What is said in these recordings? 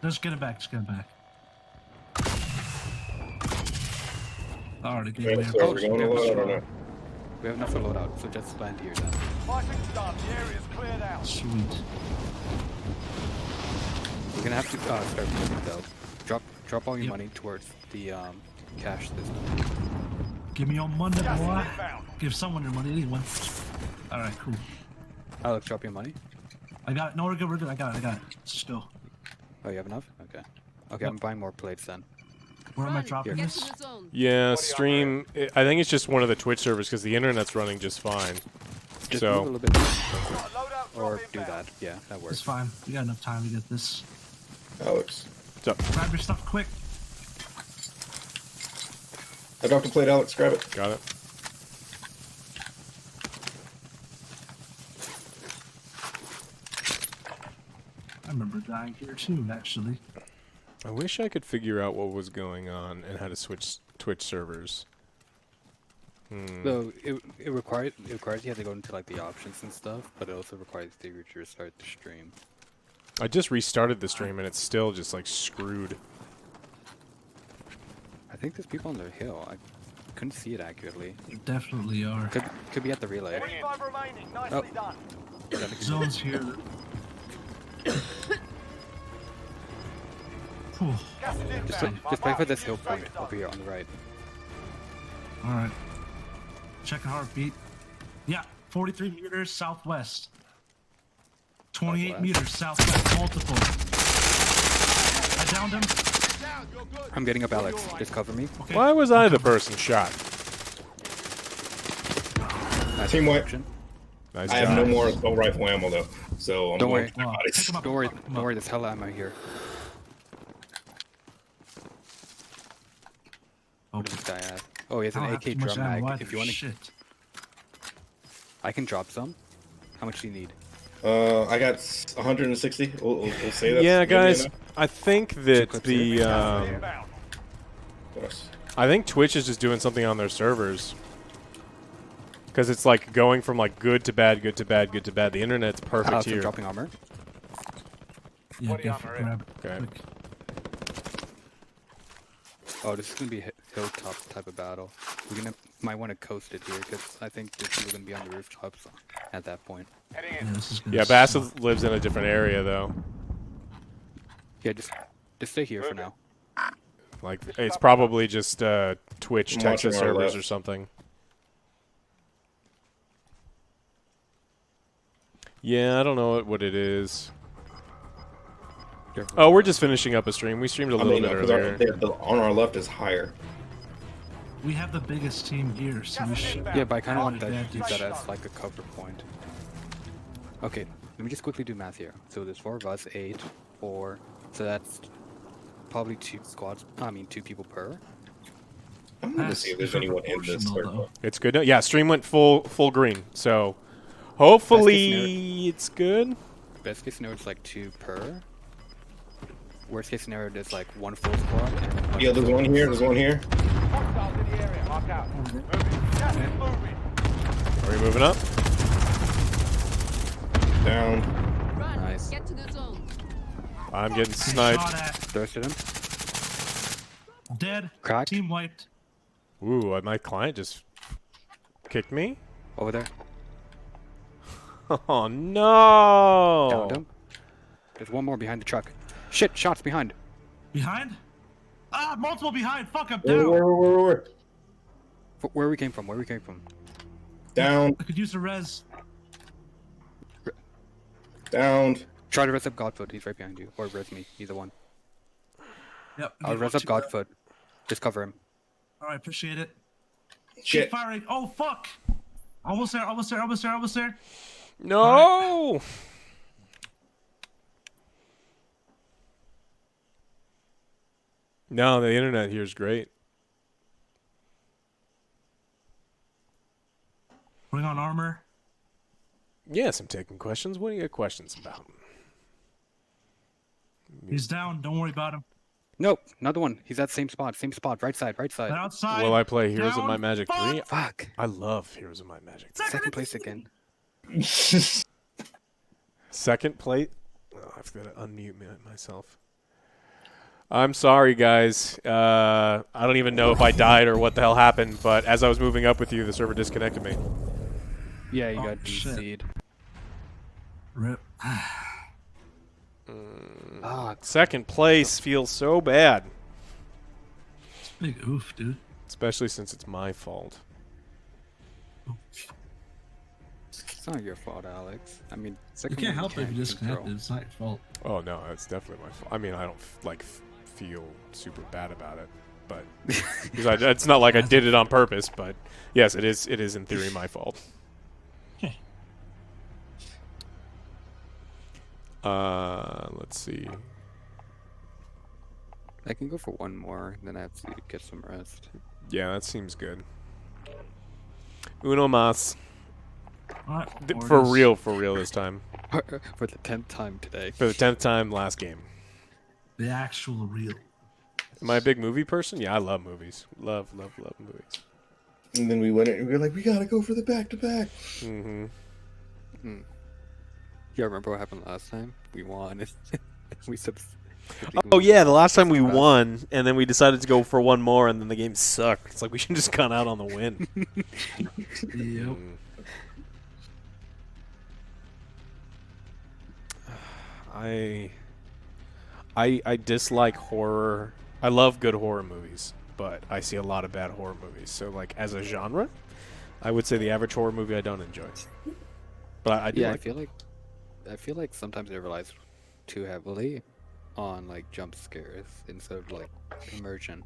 Just get it back. Just get it back. I already gave me So we're going to load, I don't know. We have enough to load out, so just land here then. Fighting's done. The area's cleared out. Sweet. We're gonna have to start moving though. Drop all your money towards the cash this time. Give me your money, boy. Give someone your money, anyone. Alright, cool. Alex, drop your money. I got it. No, we're good. We're good. I got it. Let's just go. Oh, you have enough? Okay. Okay, I'm buying more plates then. Where am I dropping Get this? to the zone. Yeah, stream. I think it's just one of the Twitch servers because the internet's running just fine. Just So. move a little bit or do that. Yeah, that works. It's fine. We got enough time to get this. Alex. What's up? Grab your stuff quick. I dropped a plate, Alex. Grab it. Got it. I remember dying here too, actually. I wish I could figure out what was going on and how to switch Twitch servers. So it requires you have to go into like the options and stuff, but it also requires you to restart the stream. I just restarted the stream and it's still just like screwed. I think there's people on the hill. I couldn't see it accurately. You definitely are. Could be at the relay. 25 remaining. Nicely done. Zone's here. Whew. Gas is Just inbound. play for this hill point over here on the right. Alright. Checking heartbeat. Yeah, 43 meters southwest. 28 Southwest. meters southwest. Multiple. I downed him. I'm getting up, Alex. Just cover me. Okay. Why was I the person shot? Nice Team white. option. Nice I job. have no more assault rifle ammo though, so I'm Don't going worry. for my Well, bodies. pick him up. Don't worry. Fuck him Don't up. worry. There's hella ammo here. What does this guy have? Oh, he has I an don't have AK too much drum ammo mag. either. If you want to, Shit. I can drop some. How much do you need? I got 160. We'll say that. Yeah, guys, I think that clips the Inbound. I think Twitch is just doing something on their servers. Because it's like going from like good to bad, good to bad, good to bad. The internet's perfect Alex, I'm here. dropping armor. Yeah, Body def- armor in. grab it Okay. quick. Oh, this is gonna be a hilltop type of battle. Might want to coast it here because I think there's people gonna be on the rooftops at that point. Heading Yeah, in. this is gonna Yeah, suck. Bassett lives in a different area though. Yeah, just stay here for now. Like it's probably just Twitch I'm Texas watching our servers left. or something. Yeah, I don't know what it is. Careful. Oh, we're just finishing up a stream. We streamed a I little mean, bit because earlier. on our left is higher. We have the biggest team here, so we should. Yeah, but I kind of want that Advantage. use that as like a cover point. Okay, let me just quickly do math here. So there's 4 of us, 8, 4. So that's probably 2 squads. I mean, 2 people per. I'm going to That's see if there's different anyone in this proportional, circle. It's good. Yeah, stream went full green. So hopefully it's good. Best case scenario is like 2 per. Worst case scenario is like 1 full squad. And one Yeah, there's one here. There's one here. Hostiles in the area. Mark out. Moving. Gas is moving. Are we moving up? Down. Run. Nice. Get to the zone. I'm getting Get sniped. shot at. Thirsted him. Dead. Cracked. Team wiped. Ooh, my client just kicked me. Over there. Oh no! Downed him. There's one more behind the truck. Shit, shots behind. Behind? Ah, multiple behind. Fuck, I'm Where? down. Where we came from? Where we came from? Down. I could use a res. Down. Try to res up Godfoot. He's right behind you. Or res me. Either one. Yep. I'll res up Godfoot. Just cover him. Alright, appreciate it. Shit. Firing. Oh, fuck. Almost there, almost there, almost there, almost there. No! No, the internet here is great. Bring on armor. Yes, I'm taking questions. What do you got questions about? He's down. Don't worry about him. Nope, another one. He's at the same spot. Same spot. Right side. Right side. They're outside. Will I play Heroes of Down. Might Magic 3? Fuck. I love Heroes of Might Magic 3. Second place again. Second plate? Oh, I've got to unmute myself. I'm sorry, guys. I don't even know if I died or what the hell happened, but as I was moving up with you, the server disconnected me. Yeah, you Oh, got shit. DC'd. Rip. Second place feels so bad. It's a big oof, dude. Especially since it's my fault. It's not your fault, Alex. I mean, You second can't one help it if you control. disconnected. It's not your fault. Oh, no, it's definitely my fault. I mean, I don't, feel super bad about it. But it's not like I did it on purpose, but yes, it is in theory my fault. Let's see. I can go for one more, then I have to get some rest. Yeah, that seems good. Uno mas. All right, For real this time. For the 10th time today. For the 10th time last game. The actual real. Am I a big movie person? Yeah, I love movies. Love movies. And then we went and we were like, we gotta go for the back-to-back. Mm-hmm. Yeah, remember what happened last time? We won. we Oh yeah, the last time we won, and then we decided to go for one more, and then the game sucked. It's like we should have just gone out on the win. Yep. I dislike horror. I love good horror movies, but I see a lot of bad horror movies. So like as a genre, I would say the average horror movie I don't enjoy. But I do yeah, like I feel like sometimes they relies too heavily on like jump scares instead of like immersion.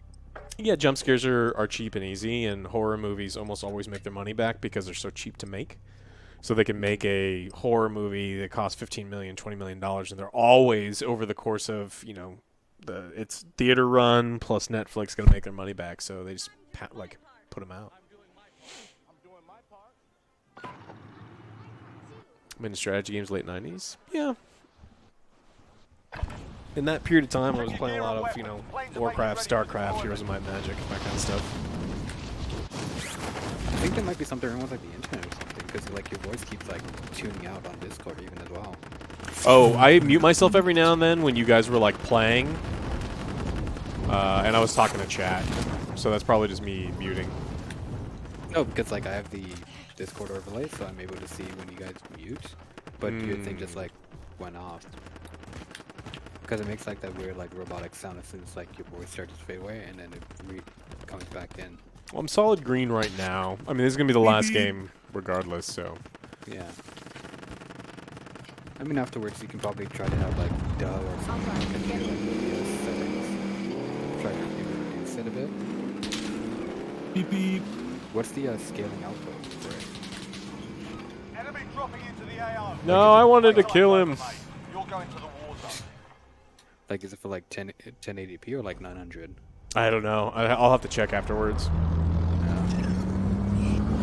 Yeah, jump scares are cheap and easy, and horror movies almost always make their money back because they're so cheap to make. So they can make a horror movie that costs $15 million, $20 million, and they're always over the course of, you know, it's theater run plus Netflix going to make their money back. So they just put them out. I'm into strategy games late 90s. Yeah. In that period of time, I was playing a lot of, you know, Warcraft, Starcraft, Heroes of Might and Magic, that kind of stuff. I think there might be something wrong with like the internet or something, because like your voice keeps like tuning out on Discord even as well. Oh, I mute myself every now and then when you guys were like playing, and I was talking to chat, so that's probably just me muting. No, because like I have the Discord overlay, so I'm able to see when you guys mute, but your thing just like went off. Because it makes like that weird like robotic sound as soon as like your voice starts to fade away, and then it comes back in. Well, I'm solid green right now. I mean, this is going to be the last game regardless, so. Yeah. I mean, afterwards you can probably try to have like dull or something like in your like OBS settings. Try to maybe reduce it a bit. Beep beep. What's the scaling output for it? Enemy dropping into the AO. No, I wanted to kill him. You're going to the war zone. Like, is it for like 1080p or like 900? I don't know. I'll have to check afterwards.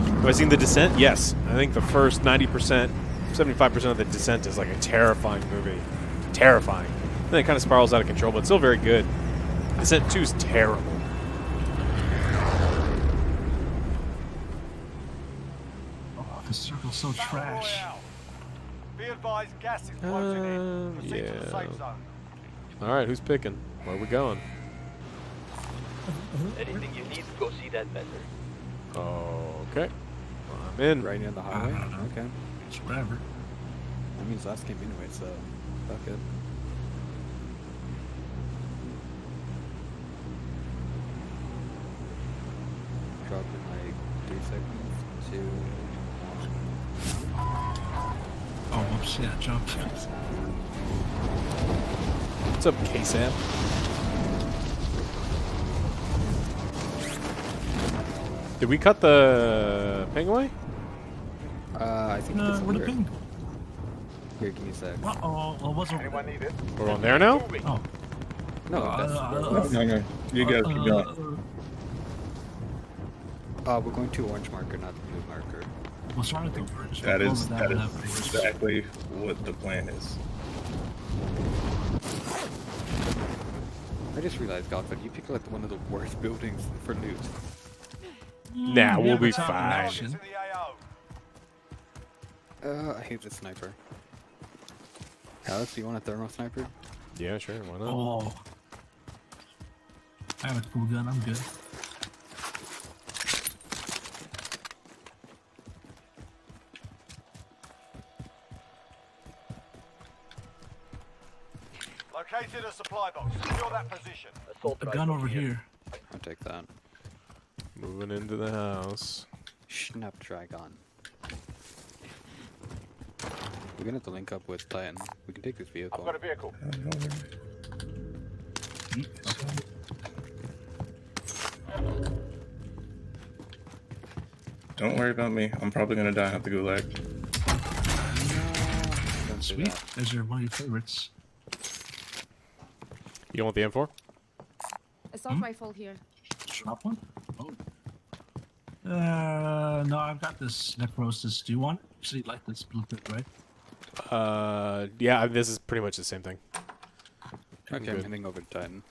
Have I seen The Descent? Yes. I think the first 90%, 75% of The Descent is like a terrifying movie. Terrifying. Then it kind of spirals out of control, but it's still very good. Descent 2 is terrible. Oh, the circle's so trash. Be advised, gas is closing in. Proceed to the Yeah. safe zone. Alright, who's picking? Where are we going? Anything you need, go see that vendor. Okay. I'm in. Right near the highway? I don't know. Okay. It's whatever. That means last game anyway, so fuck it. Drop in like 3 seconds. 2, 1. Oh, whoops, yeah, jump. What's up, KSAP? Did we cut the ping away? I think it's Where'd the under. ping go? Here, give me a sec. Uh-oh, well, it wasn't. Anyone need it? We're on there now? Oh. No, that's. No, you guys keep going. We're going to orange marker, not the blue marker. What's wrong with the orange? That is That would have pings. exactly what the plan is. I just realized, Godfrey, you picked like one of the worst buildings for loot. Nah, we'll be it's out in fine. action. To the AO. I hate this sniper. Alex, do you want a thermal sniper? Yeah, sure. Why not? Oh, I have a cool gun. I'm good. Located a supply box. Secure that position. Assault A rifle gun over here. I'll take that. Moving into the house. Snapdragon. We're gonna have to link up with Titan. We can take this vehicle. I've got a vehicle. Don't worry about me. I'm probably gonna die at the gulag. Don't do Sweet. that. Those are one of your favorites. You don't want the M4? Assault rifle here. Drop one? Oh. No, I've got this necrosis. Do you want it? So you like this blueprint, right? Yeah, this is pretty much the same thing. Okay, I'm good. heading over to Titan.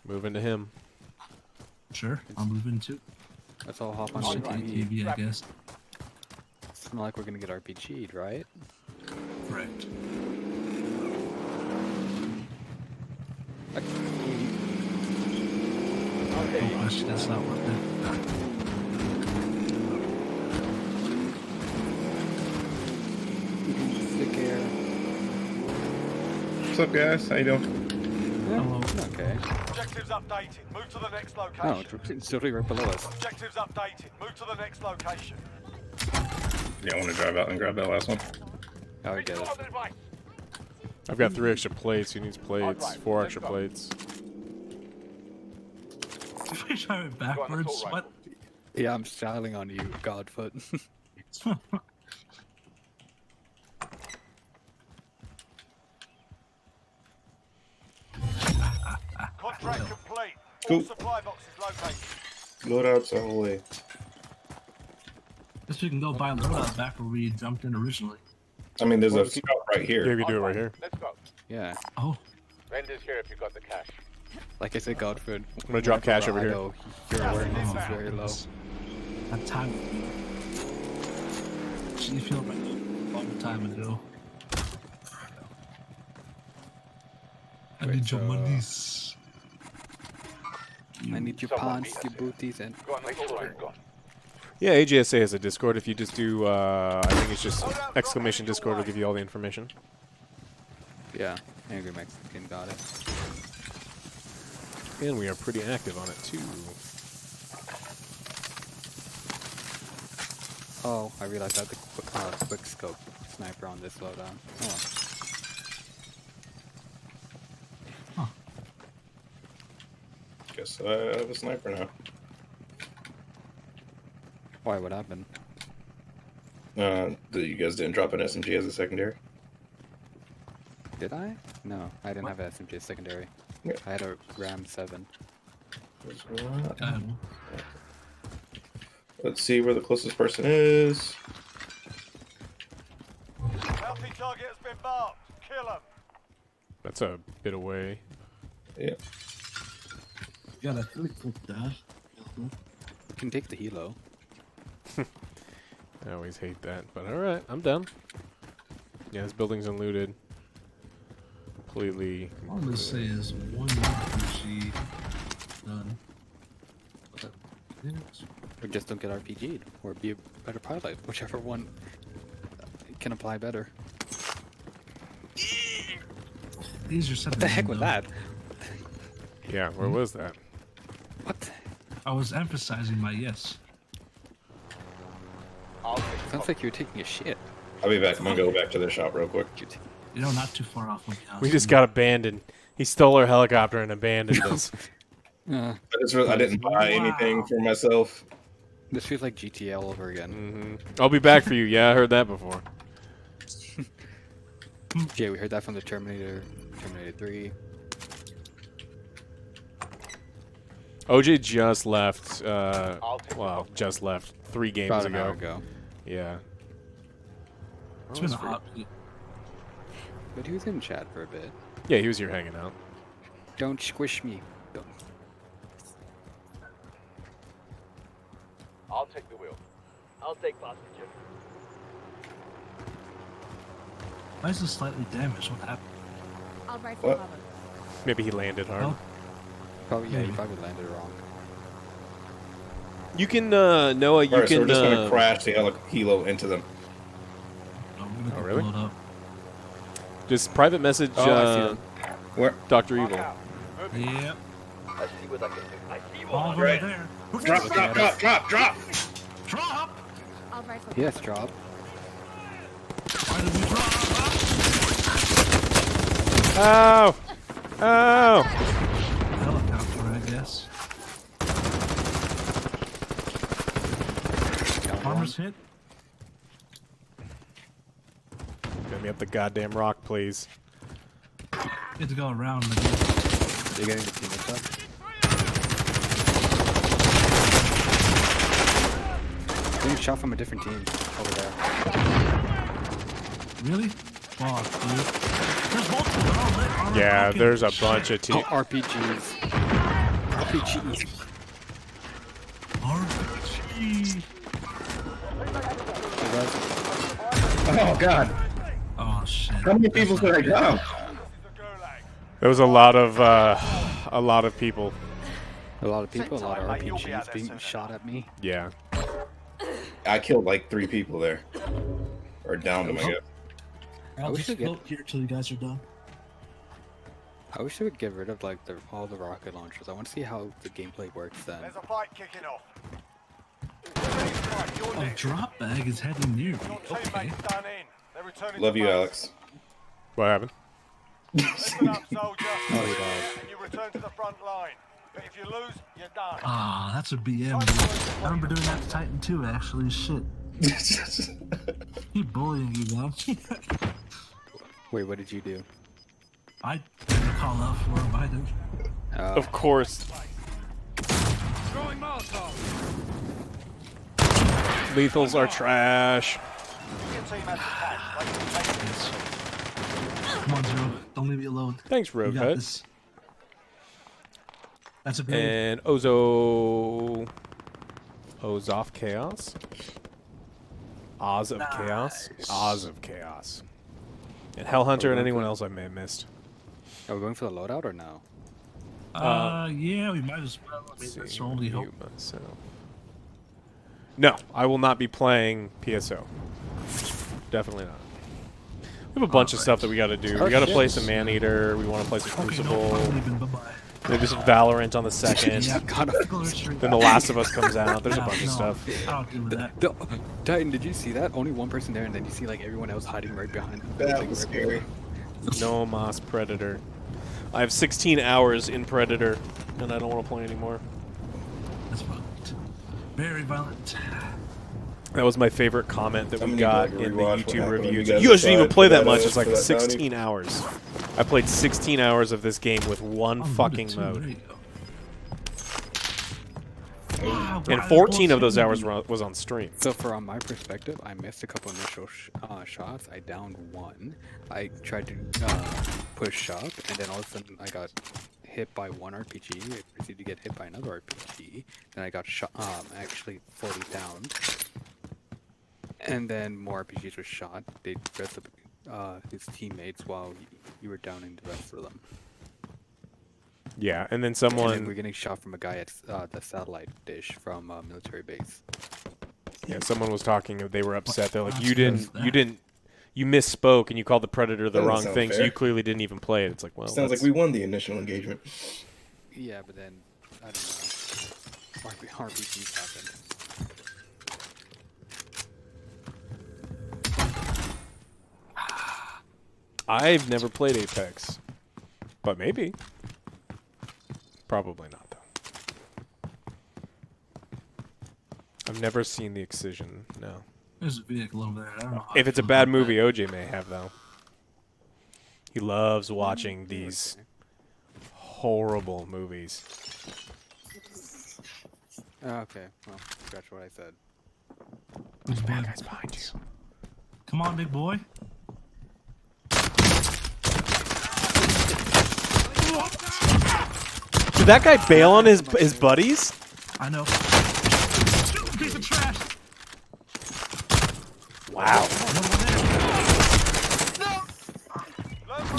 Moving to him. Sure. I'll move in too. Let's all hop on I'll the take TV. TV, I guess. It's not like we're gonna get RPG'd, right? Correct. No question, that's not worth it. Sick air. What's up, guys? How you doing? Hello. Okay. Objectives updated. Move to the next Oh, location. it's literally right below us. Objectives updated. Move to the next location. Yeah, I want to drive out and grab that last one. Oh, I get it. I've got 3 extra plates. Who needs plates? Alright, 4 let's extra go. plates. If I drive it backwards, assault what? Yeah, I'm styling on you, Godfoot. Contract complete. Cool. All supply boxes located. Loadouts all the way. Guess we can go buy a loadout back where we jumped in originally. I mean, there's a scout right Yeah, here. we do it right here. Let's go. Yeah. Oh, Vendors here if you got the cash. Like I said, Godfoot. I'm gonna drop cash over here. Your awareness oh, is very low. that time. Actually, you feel like a long time ago. I Wait, need your so- monies. I need your Someone pants, beat your us. booties, and Go on, let's go. Yeah, AGSA has a Discord. If you just do, I think it's just exclamation Discord will give you all the information. yeah, Angry Mexican got it. And we are pretty active on it too. Oh, I realized I had the quick scope sniper on this loadout. Oh, Guess I have a sniper now. why? What happened? You guys didn't drop an SMG as a secondary? Did I? No, I didn't have an SMG secondary. Yeah. I had a Ram 7. Let's see where the closest person is. Healthy target has been marked. Kill him. That's a bit away. Yeah. You got a really quick dash. You can take the helo. I always hate that, but alright, I'm done. Yeah, this building's unlooted. Completely. All I'm gonna say is one RPG done. But, yeah, it's- Or just don't get RPG'd. Or be a better pilot. Whichever one can apply better. These are set. What the heck was that? Yeah, where was that? What? I was emphasizing my yes. Sounds like you're taking a shit. I'll be back. I'm gonna go back to the shop real quick. You know, not too far off from the house. We just got abandoned. He stole our helicopter and abandoned us. I didn't buy anything for myself. This feels like GTA all over again. I'll be back for you. Yeah, I heard that before. Yeah, we heard that from the Terminator 3. OJ just left. Well, just left 3 games About an ago. hour ago. Yeah. It's been a hot. But he was in chat for a bit. Yeah, he was here hanging out. Don't squish me. Don't. I'll take the wheel. I'll take passenger. Why is this slightly damaged? What happened? I'll rifle What? cover. Maybe he landed hard. Oh. Probably, yeah, you probably landed wrong. You can, Noah, you Alright, so can, we're just gonna crash the helo into them. Oh, really? Blow it up. just private message, Oh, I see them. Where? Dr. Mark Evil. out. Yep. I see what I can do. I see All one. right there. Drop! Drop! I'll rifle. Yes, drop. Why did we drop? Ow! Ow! Helicopter, I guess. Armor's hit. Get me up the goddamn rock, please. You have to go around again. You're getting the teammates up. Getting shot from a different team over there. Really? Fuck, dude. There's multiple. They're all lit. Armor, Yeah, okay. there's a Shit. bunch of teams. RPGs. RPGs. RPG. Oh god! Oh shit. How many people did I go? There was a lot of people. A lot of people, a lot of RPGs being shot at me. Yeah. I killed like 3 people there. Or downed them, I guess. I'll wish just we could- float here till you guys are done. I wish they would get rid of like all the rocket launchers. I want to see how the gameplay works then. There's a fight kicking off. A drop bag is heading near me. Your Okay. teammates done in. They're returning Love to you, base. Alex. What happened? Listen up, soldier. Oh, he died. And you return to the front line. But if you lose, you're done. Ah, that's a BM. Dude. I remember doing that to Titan 2, actually. Shit. He bullying you, man. Wait, what did you do? I didn't call out for him either. Of course. Lethals are trash. Your team has the cash. They can take it. Come on, Zero. Don't leave me alone. Thanks, You got Roadhead. this. That's a big. And Ozoff Chaos. Oz of Chaos. Oz of Chaos. And Hellhunter and anyone else I may have missed. Are we going for the loadout or no? Yeah, we might as well. I mean, that's our only hope. No, I will not be playing PSO. Definitely not. We have a bunch of stuff that we got to do. We got to play some Maneater. We want to play some Okay, Crucible. no, I'm leaving. Bye-bye. Maybe some Valorant on the second. Yeah, Then The Last of Us comes out. There's a bunch of stuff. I'll deal with that. Titan, did you see that? Only one person there, and then you see like everyone else hiding right behind. the That building was right scary. No Moss Predator. I have 16 hours in Predator, and I don't want to play anymore. That's violent. Very violent. That was my favorite comment that I'm we gonna got need to, like, in the rewatch what YouTube happened when reviews. you guys You guys didn't even decided play for that that, much. It's like for that 16 hours. I played 16 hours of this game with one Oh, fucking loaded too. There mode. you go. Wow, And why 14 of bullshit those hours me? was on stream. So from my perspective, I missed a couple initial shots. I downed one. I tried to push up, and then all of a sudden I got hit by one RPG. I proceeded to get hit by another RPG. Then I got shot, actually fully downed. And then more RPGs were shot. They dressed up his teammates while you were downing the rest of them. Yeah, and then And then someone, we're getting shot from a guy at the satellite dish from military base. yeah, someone was talking. They were upset. They're like, What you is didn't, you misspoke, and you called the Predator the Doesn't wrong sound thing. So fair. you clearly didn't even play it. It's like, well, Sounds like that's- we won the initial engagement. Yeah, but then I don't know. RPGs happened. I've never played Apex, but maybe. Probably not, though. I've never seen the Excision, no. There's a vehicle over there. I don't know. how If I it's a feel bad about movie, that. OJ may have, though. He loves watching these horrible movies. Okay, well, scratch what I said. There's Bad bad guys behind you. Come on, big boy. Did that guy bail on his buddies? I know. Piece of trash. Wow.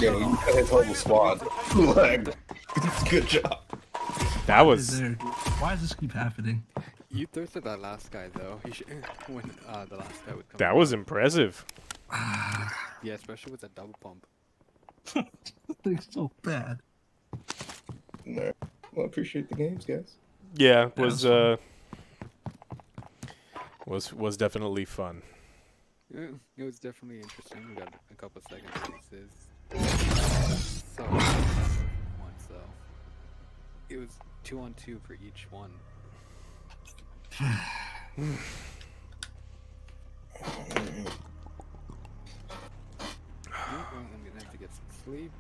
Yeah, you cut his whole squad. Like, good job. That was Why does this keep happening? You thirsted that last guy though. He should, when the last guy would come. that was impressive. Yeah, especially with that double pump. This thing's so bad. No. Well, I appreciate the games, guys. Yeah, That was definitely fun. Yeah, it was definitely interesting. We got a couple second pieces. So once though, it was 2-on-2 for each one. Well, I'm gonna have to get some sleep.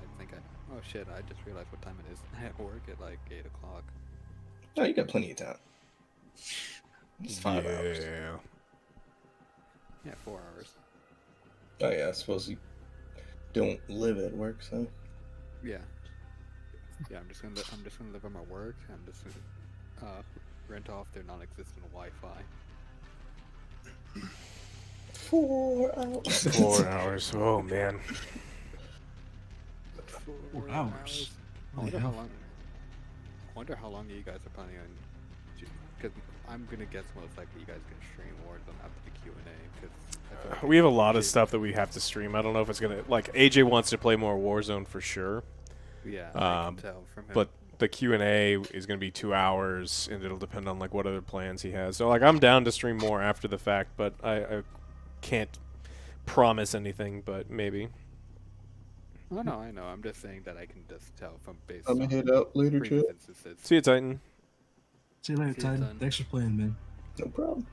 I think oh shit! I just realized what time it is. I have work at like 8 o'clock. No, you got plenty of time. Just 5 hours. Yeah, 4 hours. Oh yeah, I suppose you don't live at work, so. Yeah. Yeah, I'm just gonna live at my work. I'm just gonna rent off their non-existent Wi-Fi. 4 hours. 4 hours. Oh man. 4 hours. I wonder Holy how hell. long. I wonder how long you guys are planning on. Because I'm gonna guess most likely you guys can stream Warzone after the Q&A. Because We have a lot of stuff that we have to stream. I don't know if it's gonna like AJ wants to play more Warzone for sure. Yeah, I can tell from him. But the Q&A is going to be 2 hours, and it'll depend on like what other plans he has. So like I'm down to stream more after the fact, but I can't promise anything, but maybe. Oh no, I know. I'm just saying that I can just tell from based I'm on gonna head out later, previous chat. instances. See you, Titan. See you later, See you, Titan. Titan. Thanks for playing, man. No problem.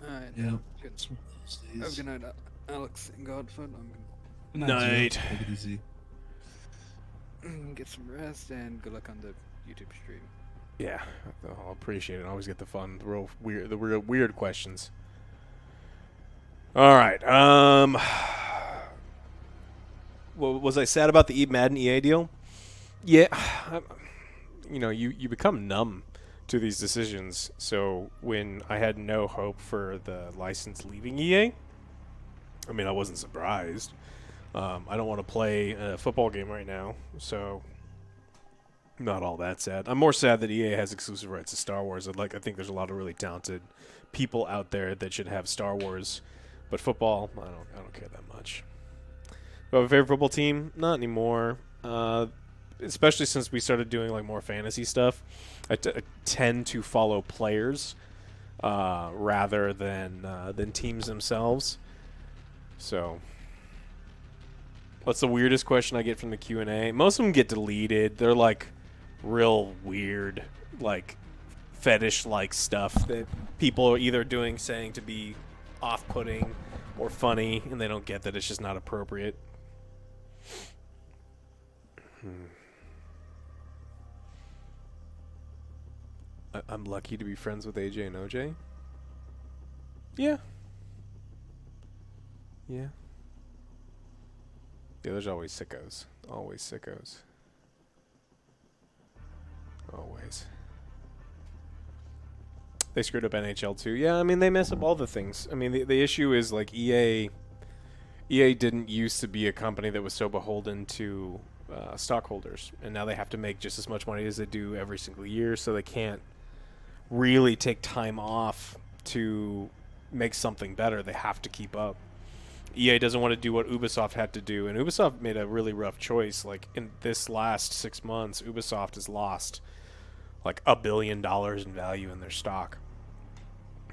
Alright. Yeah. Good. It's one of those Have a days. good night, Alex and Godford. I'm Good Night. Joe. Take it easy. gonna get some rest and good luck on the YouTube stream. Yeah, I'll appreciate it. I always get the fun, the real weird questions. All right. Was I sad about the Madden EA deal? Yeah. You know, you become numb to these decisions. So when I had no hope for the license leaving EA, I mean, I wasn't surprised. I don't want to play a football game right now, so not all that sad. I'm more sad that EA has exclusive rights to Star Wars. I think there's a lot of really talented people out there that should have Star Wars, but football, I don't care that much. Do I have a favorite football team? Not anymore. Especially since we started doing like more fantasy stuff. I tend to follow players rather than teams themselves. So, what's the weirdest question I get from the Q&A? Most of them get deleted. They're like real weird, like fetish-like stuff that people are either saying to be off-putting or funny, and they don't get that it's just not appropriate. I'm lucky to be friends with AJ and OJ. Yeah. Yeah. Yeah, there's always sickos. Always sickos. Always. They screwed up NHL too. Yeah, I mean, they mess up all the things. I mean, the issue is, like, EA didn't used to be a company that was so beholden to stockholders. And now they have to make just as much money as they do every single year, so they can't really take time off to make something better. They have to keep up. EA doesn't want to do what Ubisoft had to do, and Ubisoft made a really rough choice. Like, in this last 6 months, Ubisoft has lost like $1 billion in value in their stock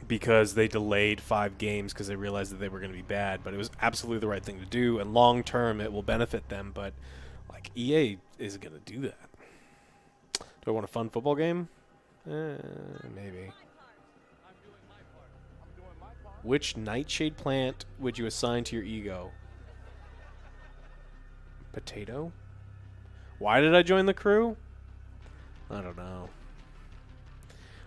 because they delayed 5 games because they realized that they were going to be bad. But it was absolutely the right thing to do, and long term it will benefit them. But like, EA isn't going to do that. Do I want a fun football game? Maybe. Which nightshade plant would you assign to your ego? Potato? Why did I join the crew? I don't know.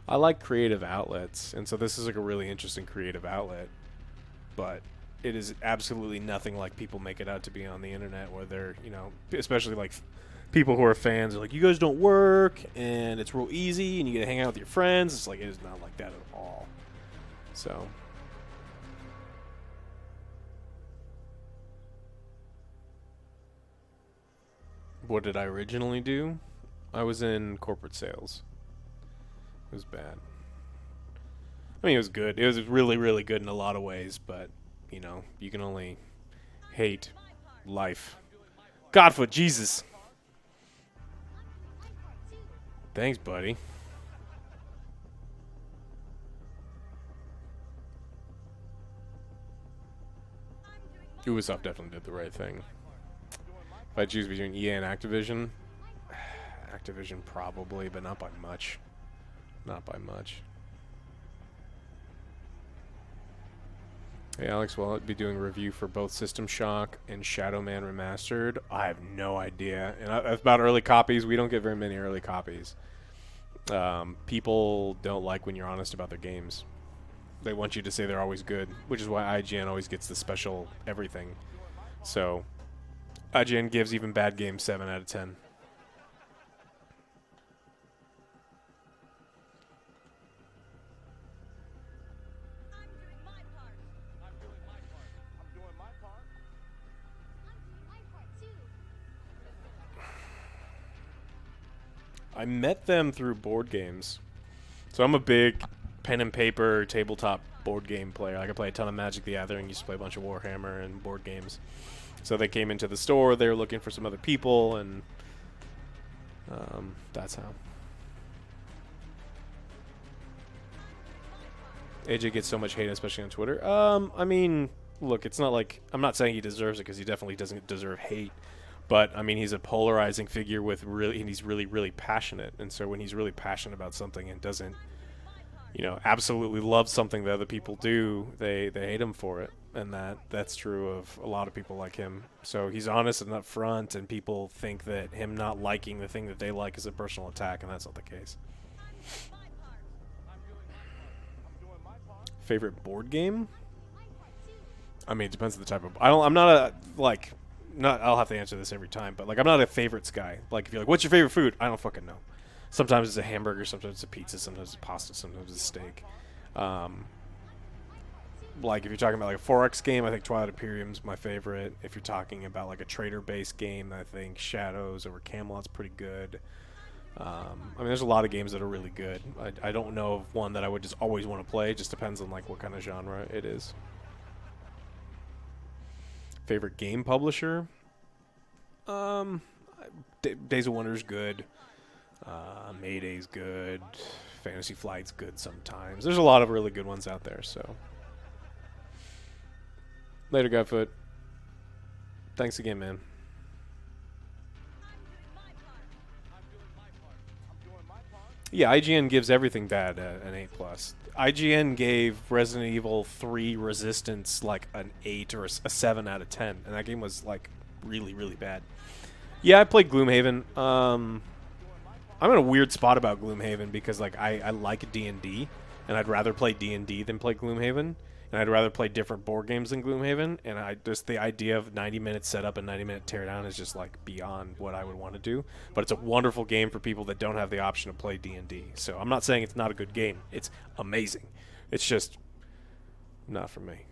I like creative outlets, and so this is like a really interesting creative outlet. But it is absolutely nothing like people make it out to be on the internet, where they're, you know, especially like people who are fans are like, you guys don't work, and it's real easy, and you get to hang out with your friends. It's like, it is not like that at all. So... What did I originally do? I was in corporate sales. It was bad. I mean, it was good. It was really, really good in a lot of ways, but, you know, you can only hate life. Godfoot, Jesus. Thanks, buddy. Ubisoft definitely did the right thing. If I choose between EA and Activision, Activision probably, but not by much. Not by much. Hey Alex, will it be doing a review for both System Shock and Shadow Man Remastered? I have no idea. And about early copies, we don't get very many early copies. People don't like when you're honest about their games. They want you to say they're always good, which is why IGN always gets the special everything. So, IGN gives even bad games 7 out of 10. I met them through board games. So I'm a big pen and paper tabletop board game player. Like I play a ton of Magic the Gathering, used to play a bunch of Warhammer and board games. So they came into the store, they were looking for some other people, and that's how. AJ gets so much hate, especially on Twitter. I mean, look, it's not like, I'm not saying he deserves it, because he definitely doesn't deserve hate. But, I mean, he's a polarizing figure with really, and he's really, really passionate. And so when he's really passionate about something and doesn't, you know, absolutely love something that other people do, they hate him for it. And that's true of a lot of people like him. So he's honest and upfront, and people think that him not liking the thing that they like is a personal attack, and that's not the case. Favorite board game? I mean, it depends on the type of... I'm not a, like... I'll have to answer this every time, but like I'm not a favorites guy. Like if you're like, what's your favorite food? I don't fucking know. Sometimes it's a hamburger, sometimes it's a pizza, sometimes it's pasta, sometimes it's a steak. Like if you're talking about like a 4X game, I think Twilight Imperium's my favorite. If you're talking about like a trader-based game, I think Shadows over Camelot's pretty good. I mean, there's a lot of games that are really good. I don't know of one that I would just always want to play. It just depends on like what kind of genre it is. Favorite game publisher? Days of Wonder's good. Mayday's good. Fantasy Flight's good sometimes. There's a lot of really good ones out there, so. Later, Godfoot. Thanks again, man. Yeah, IGN gives everything bad an A+. IGN gave Resident Evil 3 Resistance like an 8 or a 7 out of 10, and that game was like really, really bad. Yeah, I played Gloomhaven. I'm in a weird spot about Gloomhaven because like I like D&D, and I'd rather play D&D than play Gloomhaven, and I'd rather play different board games than Gloomhaven, and I just the idea of 90-minute setup and 90-minute teardown is just like beyond what I would want to do. But it's a wonderful game for people that don't have the option to play D&D. So I'm not saying it's not a good game. It's amazing. It's just not for me.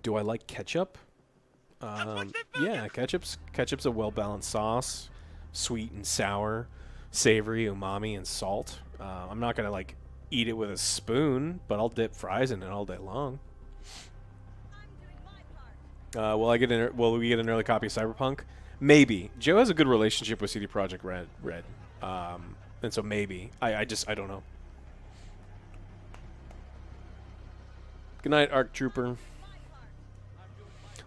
Do I like ketchup? Yeah, ketchup's a well-balanced sauce, sweet and sour, savory, umami, and salt. I'm not gonna like eat it with a spoon, but I'll dip fries in it all day long. Will we get an early copy of Cyberpunk? Maybe. Joe has a good relationship with CD Projekt Red, and so maybe. I don't know. Good night, Arc Trooper.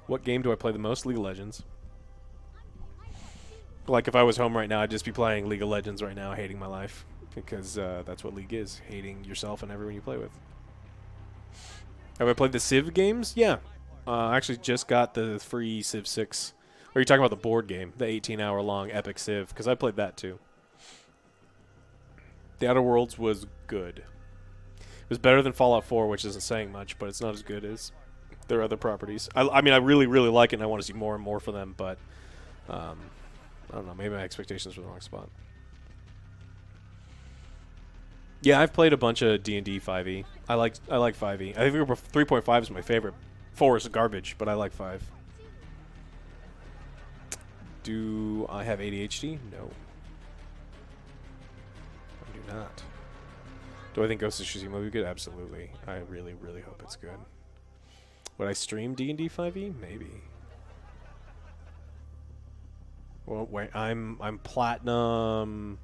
What game do I play the most? League of Legends. Like if I was home right now, I'd just be playing League of Legends right now, hating my life. Because that's what League is. Hating yourself and everyone you play with. Have I played the Civ games? Yeah. I actually just got the free Civ 6. Or are you talking about the board game? The 18-hour long Epic Civ. Because I played that too. The Outer Worlds was good. It was better than Fallout 4, which isn't saying much, but it's not as good as their other properties. I mean, I really, really like it, and I want to see more and more for them, but I don't know. Maybe my expectations were the wrong spot. Yeah, I've played a bunch of D&D 5e. I like 5e. I think 3.5 is my favorite. 4 is garbage, but I like 5. Do I have ADHD? No. I do not. Do I think Ghost of Tsushima will be good? Absolutely. I really, really hope it's good. Would I stream D&D 5e? Maybe. Well, wait, I'm platinum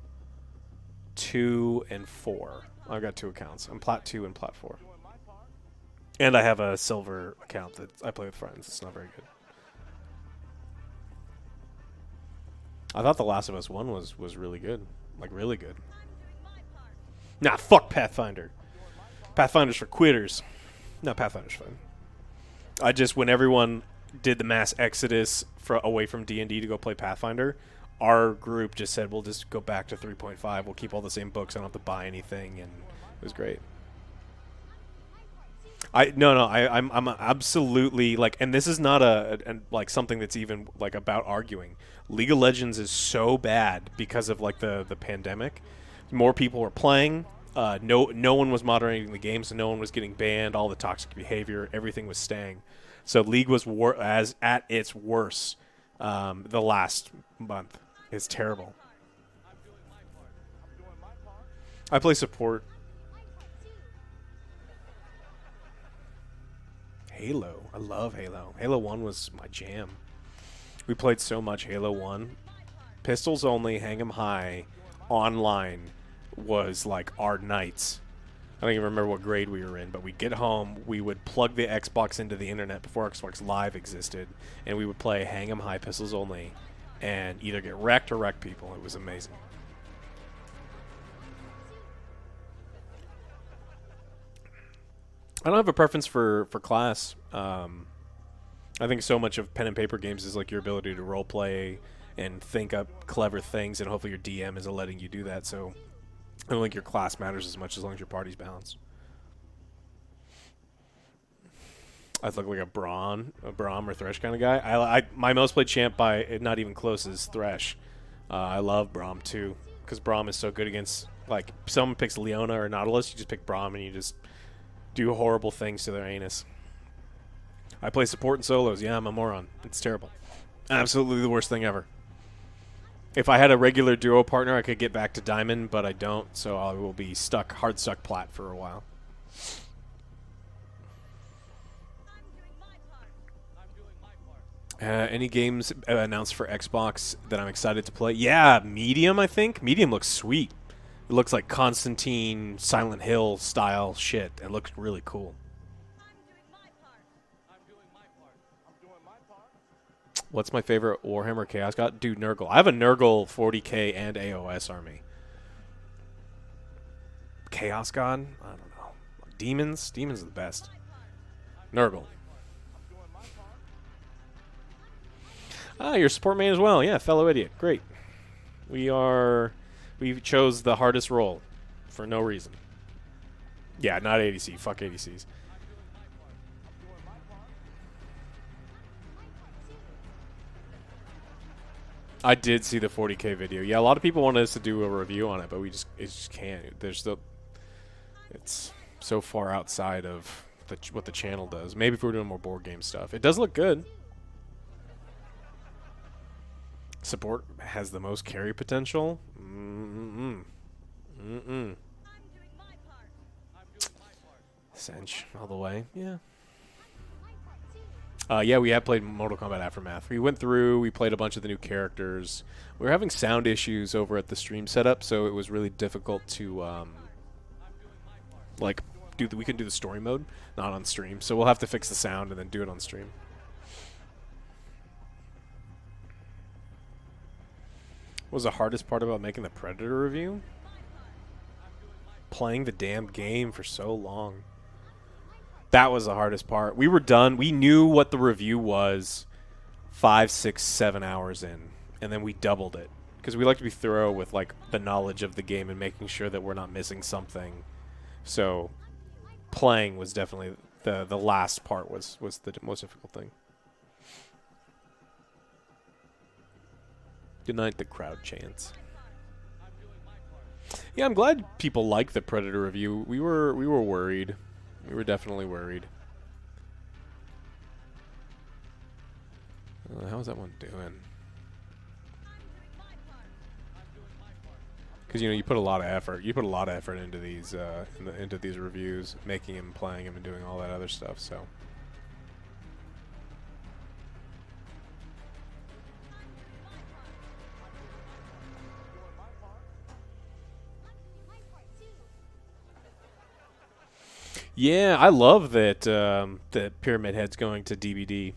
2 and 4. I've got 2 accounts. I'm plat 2 and plat 4. And I have a silver account that I play with friends. It's not very good. I thought The Last of Us 1 was really good. Like, really good. Nah, fuck Pathfinder. Pathfinder's for quitters. No, Pathfinder's fine. I just, when everyone did the mass exodus away from D&D to go play Pathfinder, our group just said, we'll just go back to 3.5. We'll keep all the same books. I don't have to buy anything, and it was great. I'm absolutely, like, and this is not like something that's even like about arguing. League of Legends is so bad because of like the pandemic. More people were playing. No one was moderating the game, so no one was getting banned. All the toxic behavior, everything was staying. So League was at its worst the last month. It's terrible. I play support. Halo. I love Halo. Halo 1 was my jam. We played so much Halo 1. Pistols only, hang 'em high, online was like our nights. I don't even remember what grade we were in, but we'd get home, we would plug the Xbox into the internet before Xbox Live existed, and we would play hang 'em high, pistols only, and either get wrecked or wreck people. It was amazing. I don't have a preference for class. I think so much of pen and paper games is like your ability to role play and think up clever things, and hopefully your DM is letting you do that. So I don't think your class matters as much as long as your party's balanced. I look like a Braum or Thresh kind of guy. My most played champ by not even close is Thresh. I love Braum too, because Braum is so good against, like, someone picks Leona or Nautilus, you just pick Braum and you just do horrible things to their anus. I play support in solos. Yeah, I'm a moron. It's terrible. Absolutely the worst thing ever. If I had a regular duo partner, I could get back to Diamond, but I don't, so I will be hard stuck plat for a while. Any games announced for Xbox that I'm excited to play? Yeah, Medium, I think. Medium looks sweet. It looks like Constantine, Silent Hill style shit. It looks really cool. What's my favorite Warhammer Chaos God? Dude, Nurgle. I have a Nurgle 40k and AOS army. Chaos God? I don't know. Demons? Demons are the best. Nurgle. Ah, you're a support main as well. Yeah, fellow idiot. Great. We chose the hardest role for no reason. Yeah, not ADC. Fuck ADCs. I did see the 40k video. Yeah, a lot of people wanted us to do a review on it, but it just can't. It's so far outside of what the channel does. Maybe if we're doing more board game stuff. It does look good. Support has the most carry potential. Cinch all the way. Yeah. Yeah, we have played Mortal Kombat Aftermath. We went through, we played a bunch of the new characters. We were having sound issues over at the stream setup, so it was really difficult to, we couldn't do the story mode, not on stream. So we'll have to fix the sound and then do it on stream. What was the hardest part about making the Predator review? Playing the damn game for so long. That was the hardest part. We were done. We knew what the review was 5, 6, 7 hours in, and then we doubled it because we like to be thorough with like the knowledge of the game and making sure that we're not missing something. So playing was definitely the last part was the most difficult thing. Good night, the crowd chants. Yeah, I'm glad people like the Predator review. We were worried. We were definitely worried. How's that one doing? Because you put a lot of effort. You put a lot of effort into these into these reviews, making them, playing them, and doing all that other stuff. So. Yeah, I love that that Pyramid Head's going to DVD.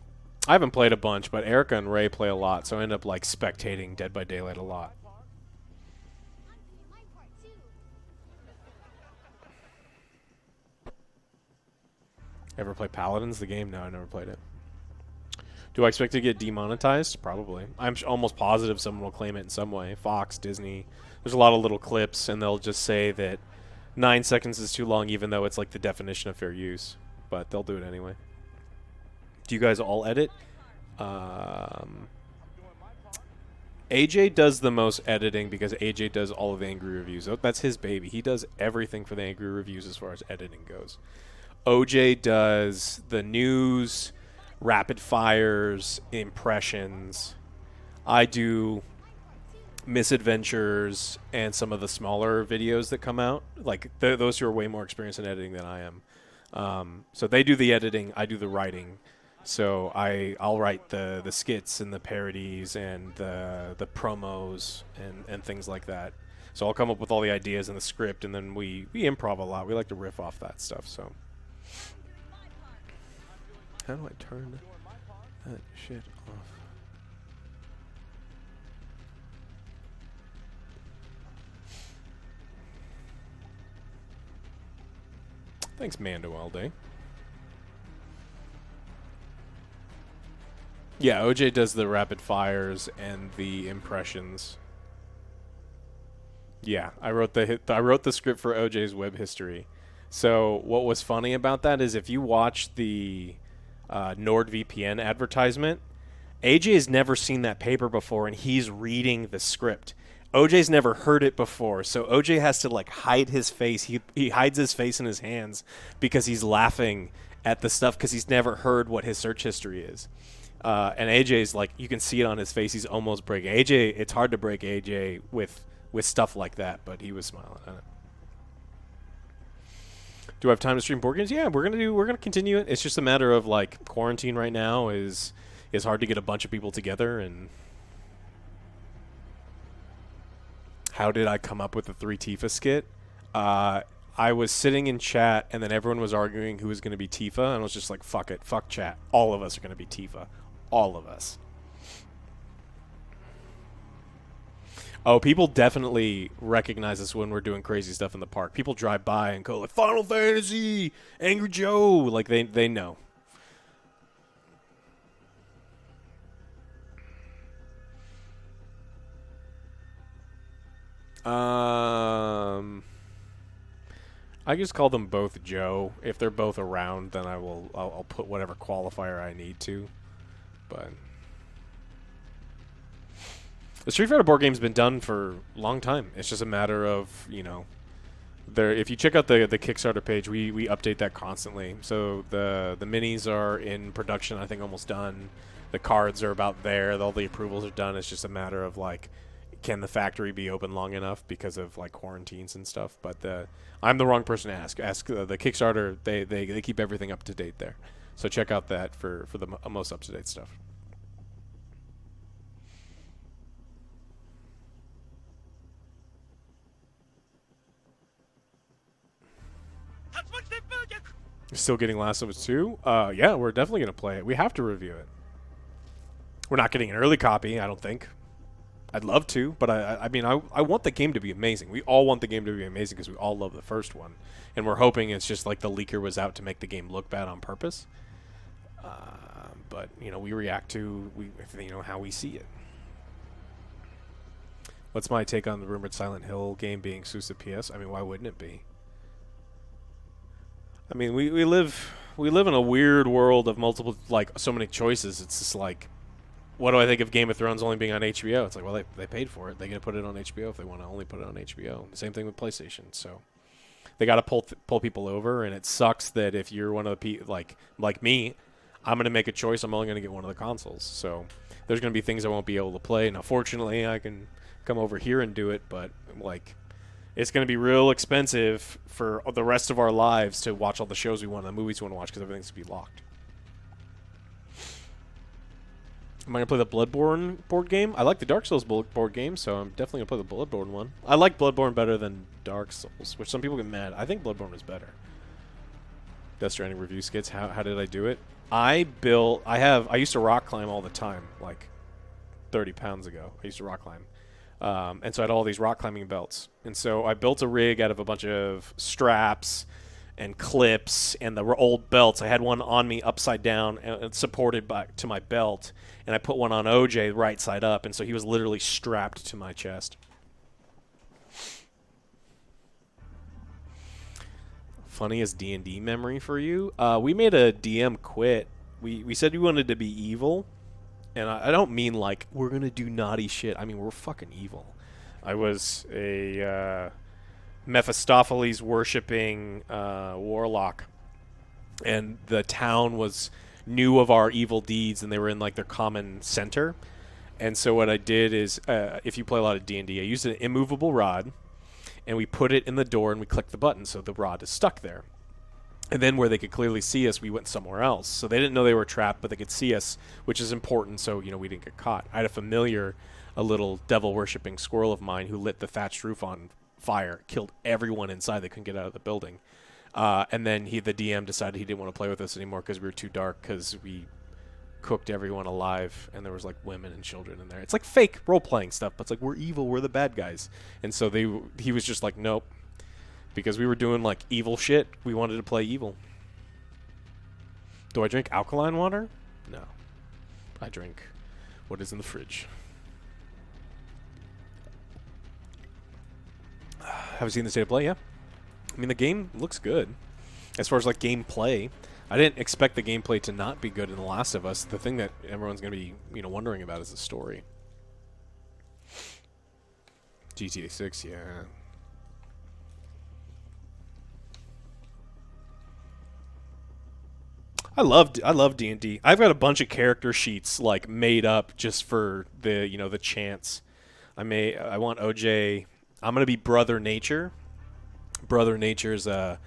I haven't played a bunch, but Erica and Ray play a lot, so I end up like spectating Dead by Daylight a lot. Ever play Paladins, the game? No, I never played it. Do I expect to get demonetized? Probably. I'm almost positive someone will claim it in some way. Fox, Disney. There's a lot of little clips, and they'll just say that 9 seconds is too long, even though it's like the definition of fair use. But they'll do it anyway. Do you guys all edit? AJ does the most editing because AJ does all of the Angry Reviews. That's his baby. He does everything for the Angry Reviews as far as editing goes. OJ does the news, rapid fires, impressions. I do misadventures and some of the smaller videos that come out. Like those who are way more experienced in editing than I am. So they do the editing, I do the writing. So I'll write the skits and the parodies and the promos and things like that. So I'll come up with all the ideas and the script, and then we improv a lot. We like to riff off that stuff. So how do I turn that shit off? Thanks, Mando LD. Yeah, OJ does the rapid fires and the impressions. Yeah, I wrote the script for OJ's web history. So what was funny about that is if you watch the NordVPN advertisement, AJ has never seen that paper before, and he's reading the script. OJ's never heard it before, so OJ has to like hide his face. He hides his face in his hands because he's laughing at the stuff because he's never heard what his search history is. And AJ's like, you can see it on his face. He's almost breaking. AJ, it's hard to break AJ with stuff like that, but he was smiling at it. Do I have time to stream board games? Yeah, we're gonna continue it. It's just a matter of like quarantine right now is hard to get a bunch of people together. And how did I come up with the 3 Tifa skit? I was sitting in chat, and then everyone was arguing who was going to be Tifa, and I was just like, fuck it, fuck chat. All of us are going to be Tifa. All of us. Oh, people definitely recognize us when we're doing crazy stuff in the park. People drive by and go like, Final Fantasy, Angry Joe. Like, they know. I just call them both Joe. If they're both around, then I'll put whatever qualifier I need to. But the Street Fighter board game's been done for a long time. It's just a matter of, if you check out the Kickstarter page, we update that constantly. So the minis are in production, I think almost done. The cards are about there. All the approvals are done. It's just a matter of like, can the factory be open long enough because of like quarantines and stuff? But I'm the wrong person to ask. Ask the Kickstarter. They keep everything up to date there. So check out that for the most up to date stuff. Still getting Last of Us 2? Yeah, we're definitely gonna play it. We have to review it. We're not getting an early copy, I don't think. I'd love to, but I mean, I want the game to be amazing. We all want the game to be amazing because we all love the first one. And we're hoping it's just like the leaker was out to make the game look bad on purpose. But, we react to how we see it. What's my take on the rumored Silent Hill game being exclusive PS? I mean, why wouldn't it be? I mean, we live in a weird world of multiple, like, so many choices. It's just like, what do I think of Game of Thrones only being on HBO? It's like, well, they paid for it. They got to put it on HBO if they want to only put it on HBO. The same thing with PlayStation. So they got to pull people over, and it sucks that if you're one of the people like me, I'm going to make a choice. I'm only going to get one of the consoles. So there's going to be things I won't be able to play. Now, fortunately, I can come over here and do it, but like It's going to be real expensive for the rest of our lives to watch all the shows we want and the movies we want to watch because everything's going to be locked. Am I going to play the Bloodborne board game? I like the Dark Souls board game, so I'm definitely going to play the Bloodborne one. I like Bloodborne better than Dark Souls, which some people get mad. I think Bloodborne is better. Death Stranding review skits. How did I do it? I used to rock climb all the time, like 30 pounds ago. I used to rock climb. And so I had all these rock climbing belts. And so I built a rig out of a bunch of straps and clips and the old belts. I had one on me upside down and supported to my belt. And I put one on OJ right side up. And so he was literally strapped to my chest. Funniest D&D memory for you? We made a DM quit. We said we wanted to be evil. And I don't mean like we're going to do naughty shit. I mean, we're fucking evil. I was a Mephistopheles worshipping warlock. And the town knew of our evil deeds, and they were in like their common center. And so what I did is, if you play a lot of D&D, I used an immovable rod, and we put it in the door, and we clicked the button, so the rod is stuck there. And then where they could clearly see us, we went somewhere else. So they didn't know they were trapped, but they could see us, which is important, so we didn't get caught. I had a familiar, a little devil-worshipping squirrel of mine who lit the thatched roof on fire, killed everyone inside. They couldn't get out of the building. And then the DM decided he didn't want to play with us anymore because we were too dark, because we cooked everyone alive, and there was like women and children in there. It's like fake role-playing stuff, but it's like we're evil, we're the bad guys. And so he was just like, nope. Because we were doing like evil shit, we wanted to play evil. Do I drink alkaline water? No. I drink what is in the fridge. Have you seen the state of play? Yeah. I mean, the game looks good. As far as like gameplay, I didn't expect the gameplay to not be good in The Last of Us. The thing that everyone's going to be, wondering about is the story. GTA 6, yeah. I love D&D. I've got a bunch of character sheets like made up just for the the chance. I want OJ. I'm gonna be Brother Nature. Brother Nature's a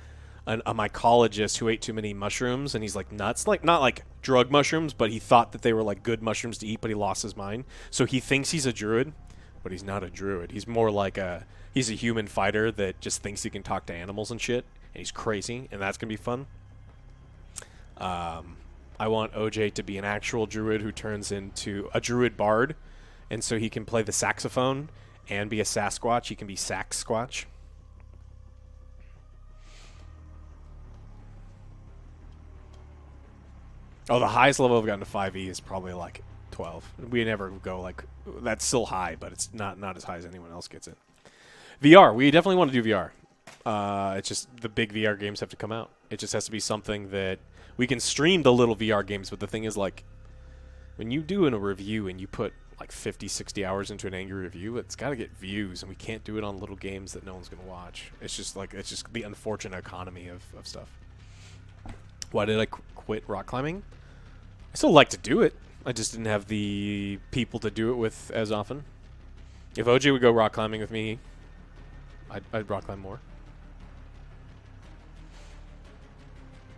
mycologist who ate too many mushrooms, and he's like nuts. Like not like drug mushrooms, but he thought that they were like good mushrooms to eat, but he lost his mind. So he thinks he's a druid, but he's not a druid. He's more like he's a human fighter that just thinks he can talk to animals and shit, and he's crazy, and that's gonna be fun. I want OJ to be an actual druid who turns into a druid bard, and so he can play the saxophone and be a Sasquatch. He can be Sax-Squatch. Oh, the highest level I've gotten to 5e is probably like 12. We never go like... That's still high, but it's not as high as anyone else gets it. VR. We definitely want to do VR. It's just the big VR games have to come out. It just has to be something that... We can stream the little VR games, but the thing is, like, when you do in a review and you put like 50, 60 hours into an angry review, it's got to get views, and we can't do it on little games that no one's going to watch. It's just the unfortunate economy of stuff. Why did I quit rock climbing? I still like to do it. I just didn't have the people to do it with as often. If OJ would go rock climbing with me, I'd rock climb more.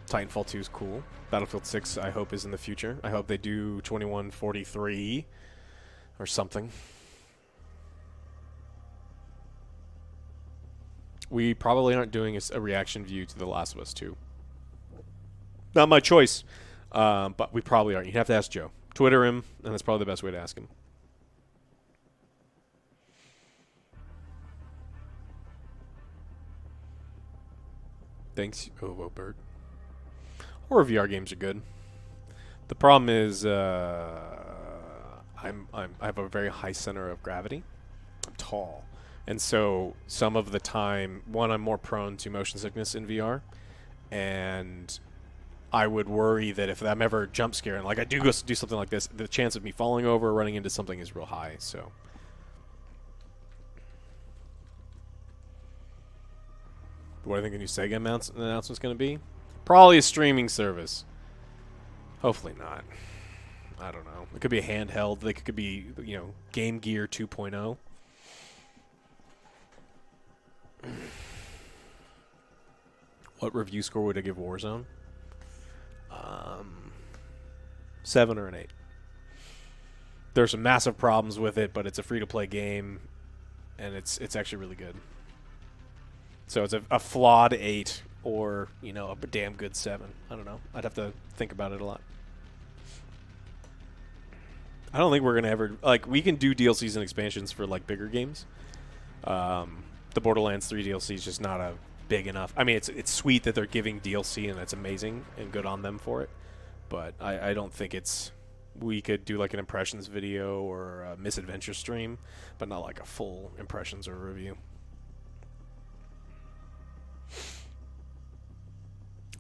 Titanfall 2 is cool. Battlefield 6, I hope, is in the future. I hope they do 2143 or something. We probably aren't doing a reaction view to The Last of Us 2. Not my choice, but we probably aren't. You'd have to ask Joe. Twitter him, and that's probably the best way to ask him. Thanks, Ovo Bird. Horror VR games are good. The problem is, I have a very high center of gravity. I'm tall, and so some of the time, I'm more prone to motion sickness in VR, and I would worry that if I'm ever jump scared, and like I do go do something like this, the chance of me falling over or running into something is real high. So. What do I think the new Sega announcement's going to be? Probably a streaming service. Hopefully not. I don't know. It could be a handheld. It could be, Game Gear 2.0. What review score would I give Warzone? 7 or an 8. There's some massive problems with it, but it's a free-to-play game, and it's actually really good. So it's a flawed 8 or, you know, a damn good 7. I don't know. I'd have to think about it a lot. I don't think we're going to ever... Like, we can do DLCs and expansions for, like, bigger games. The Borderlands 3 DLC is just not a big enough... I mean, it's sweet that they're giving DLC, and that's amazing, and good on them for it. But I don't think it's... We could do, like, an impressions video or a Misadventures stream, but not, like, a full impressions or review.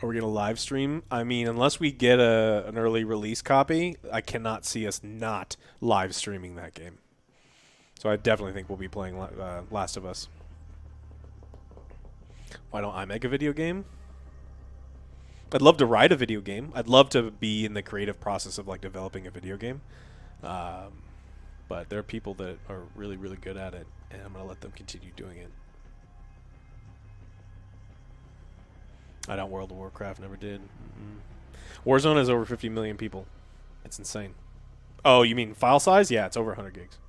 Are we going to live stream? I mean, unless we get an early release copy, I cannot see us not live streaming that game. So I definitely think we'll be playing Last of Us. Why don't I make a video game? I'd love to write a video game. I'd love to be in the creative process of, like, developing a video game. But there are people that are really, really good at it, and I'm going to let them continue doing it. I don't World of Warcraft, never did. Warzone has over 50 million people. It's insane. Oh, you mean file size? Yeah, it's over 100 gigs.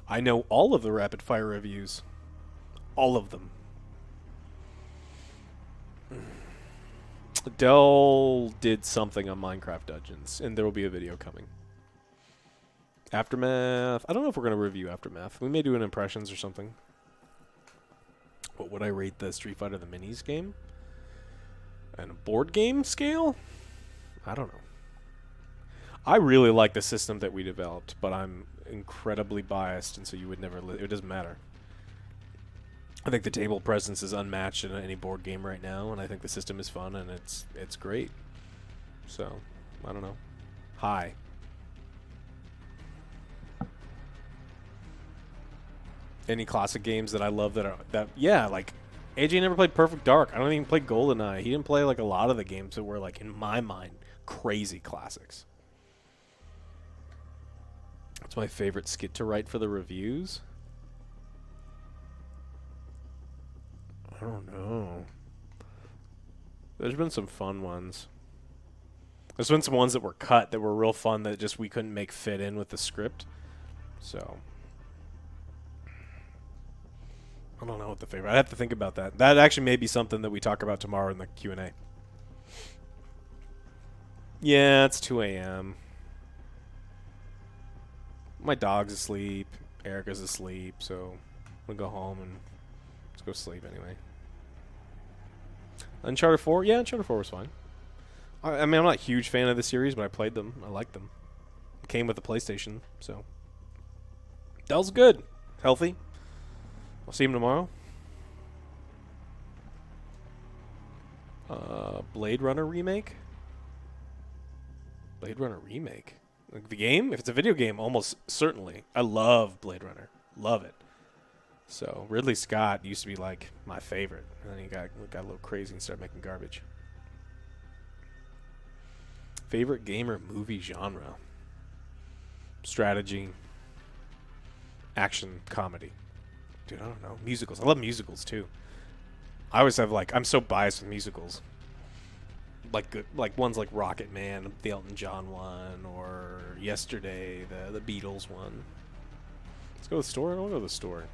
I know all of the rapid fire reviews. All of them. Dell did something on Minecraft Dungeons, and there will be a video coming. Aftermath. I don't know if we're going to review Aftermath. We may do an impressions or something. What would I rate the Street Fighter the Minis game? And a board game scale? I don't know. I really like the system that we developed, but I'm incredibly biased, and so you would never... It doesn't matter. I think the table presence is unmatched in any board game right now, and I think the system is fun, and it's great. So, I don't know. Hi. Any classic games that I love yeah, like AJ never played Perfect Dark. I don't even play GoldenEye. He didn't play like a lot of the games that were, like, in my mind, crazy classics. What's my favorite skit to write for the reviews? I don't know. There's been some fun ones. There's been some ones that were cut that were real fun that just we couldn't make fit in with the script. So I don't know what the favorite. I'd have to think about that. That actually may be something that we talk about tomorrow in the Q&A. Yeah, it's 2 a.m. My dog's asleep. Erica's asleep, so I'm going to go home and let's go sleep anyway. Uncharted 4? Yeah, Uncharted 4 was fine. I mean, I'm not a huge fan of the series, but I played them. I liked them. It came with the PlayStation, so. Dell's good. Healthy. I'll see him tomorrow. Blade Runner remake? Blade Runner remake? Like the game? If it's a video game, almost certainly. I love Blade Runner. Love it. So Ridley Scott used to be like my favorite, and then he got a little crazy and started making garbage. Favorite game or movie genre? Strategy. Action, comedy. Dude, I don't know. Musicals. I love musicals too. I always have I'm so biased with musicals. Like ones like Rocket Man, the Elton John one, or Yesterday, the Beatles one. Let's go to the store. I'll go to the store.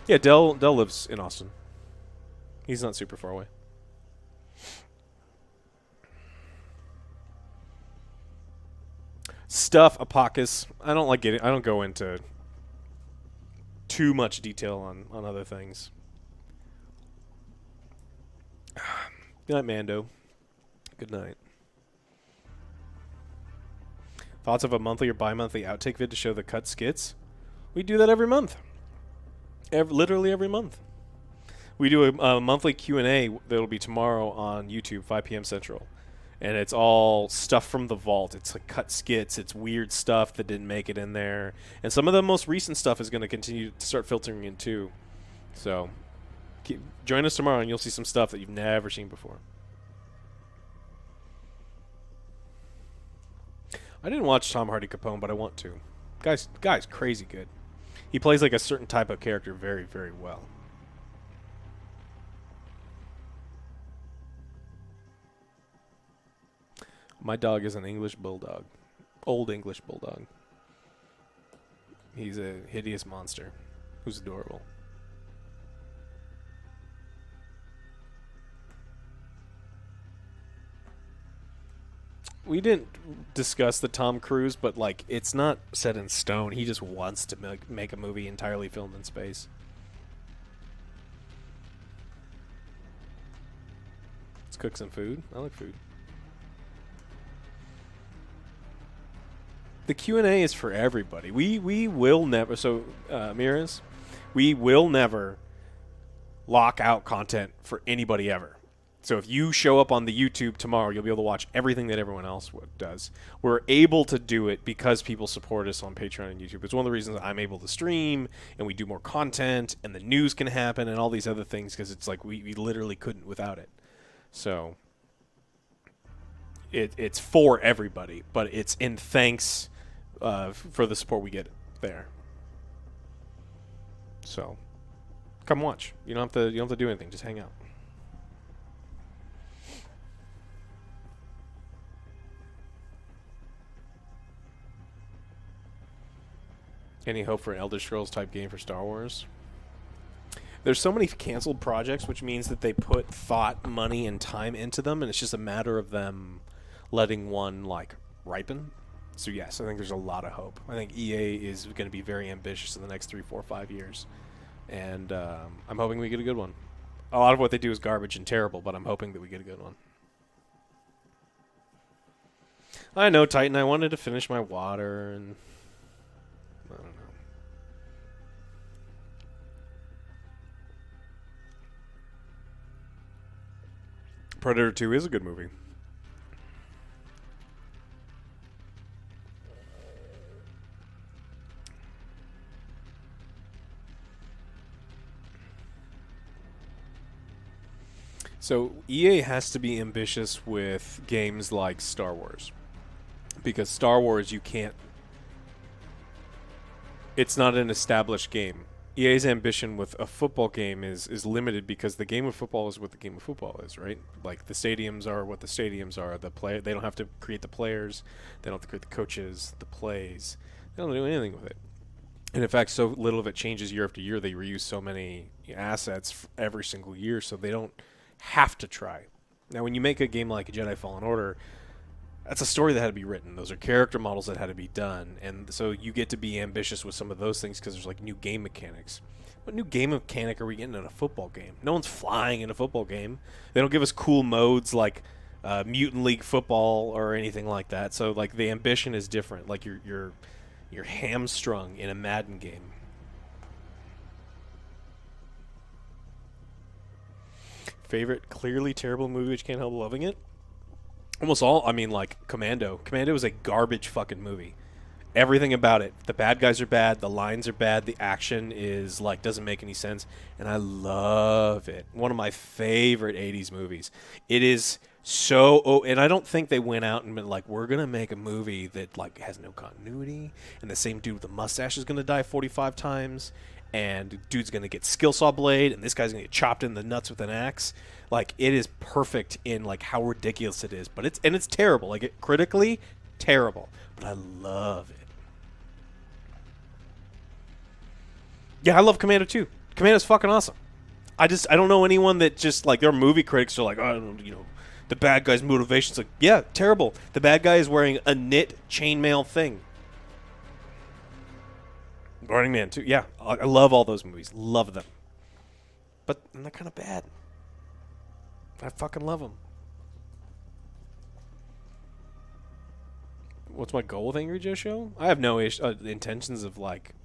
Yeah, Dell lives in Austin. He's not super far away. Stuff Apocus. I don't go into too much detail on other things. Good night, Mando. Good night. Thoughts of a monthly or bi-monthly outtake vid to show the cut skits? We do that every month. Literally every month. We do a monthly Q&A that'll be tomorrow on YouTube, 5 p.m. Central. And it's all stuff from the vault. It's like cut skits. It's weird stuff that didn't make it in there. And some of the most recent stuff is going to continue to start filtering in too. So join us tomorrow and you'll see some stuff that you've never seen before. I didn't watch Tom Hardy Capone, but I want to. Guy's crazy good. He plays like a certain type of character very, very well. My dog is an English bulldog. Old English bulldog. He's a hideous monster who's adorable. We didn't discuss the Tom Cruise, but like it's not set in stone. He just wants to make a movie entirely filmed in space. Let's cook some food. I like food. The Q&A is for everybody. We will never, so Miraz, we will never lock out content for anybody ever. So if you show up on the YouTube tomorrow, you'll be able to watch everything that everyone else does. We're able to do it because people support us on Patreon and YouTube. It's one of the reasons I'm able to stream and we do more content and the news can happen and all these other things because it's like we literally couldn't without it. So it's for everybody, but it's in thanks for the support we get there. So come watch. You don't have to do anything. Just hang out. Any hope for an Elder Scrolls type game for Star Wars? There's so many canceled projects, which means that they put thought, money, and time into them, and it's just a matter of them letting one like ripen. So yes, I think there's a lot of hope. I think EA is going to be very ambitious in the next 3, 4, 5 years, and I'm hoping we get a good one. A lot of what they do is garbage and terrible, but I'm hoping that we get a good one. I know, Titan. I wanted to finish my water, and I don't know. Predator 2 is a good movie. So EA has to be ambitious with games like Star Wars. Because Star Wars, you can't... It's not an established game. EA's ambition with a football game is limited because the game of football is what the game of football is, right? Like, the stadiums are what the stadiums are. They don't have to create the players. They don't have to create the coaches, the plays. They don't do anything with it. And in fact, so little of it changes year after year. They reuse so many assets every single year, so they don't have to try. Now, when you make a game like Jedi Fallen Order, that's a story that had to be written. Those are character models that had to be done. And so you get to be ambitious with some of those things because there's like new game mechanics. What new game mechanic are we getting in a football game? No one's flying in a football game. They don't give us cool modes like Mutant League Football or anything like that. So like the ambition is different. Like you're hamstrung in a Madden game. Favorite clearly terrible movie which can't help loving it? Almost all, I mean, like Commando. Commando is a garbage fucking movie. Everything about it. The bad guys are bad. The lines are bad. The action is, like, doesn't make any sense. And I love it. One of my favorite 80s movies. It is so... Oh, and I don't think they went out and been like, we're going to make a movie that, like, has no continuity. And the same dude with the mustache is going to die 45 times. And dude's going to get skill saw blade. And this guy's going to get chopped in the nuts with an axe. Like, it is perfect in, like, how ridiculous it is. But it's terrible. Like, critically, terrible. But I love it. Yeah, I love Commando 2. Commando's fucking awesome. I don't know anyone that just, like, their movie critics are like, oh, you know, the bad guy's motivation's like, yeah, terrible. The bad guy is wearing a knit chainmail thing. Burning Man 2. Yeah, I love all those movies. Love them. But they're kind of bad. I fucking love them. What's my goal with AngryJoeShow? I have no intentions of, like,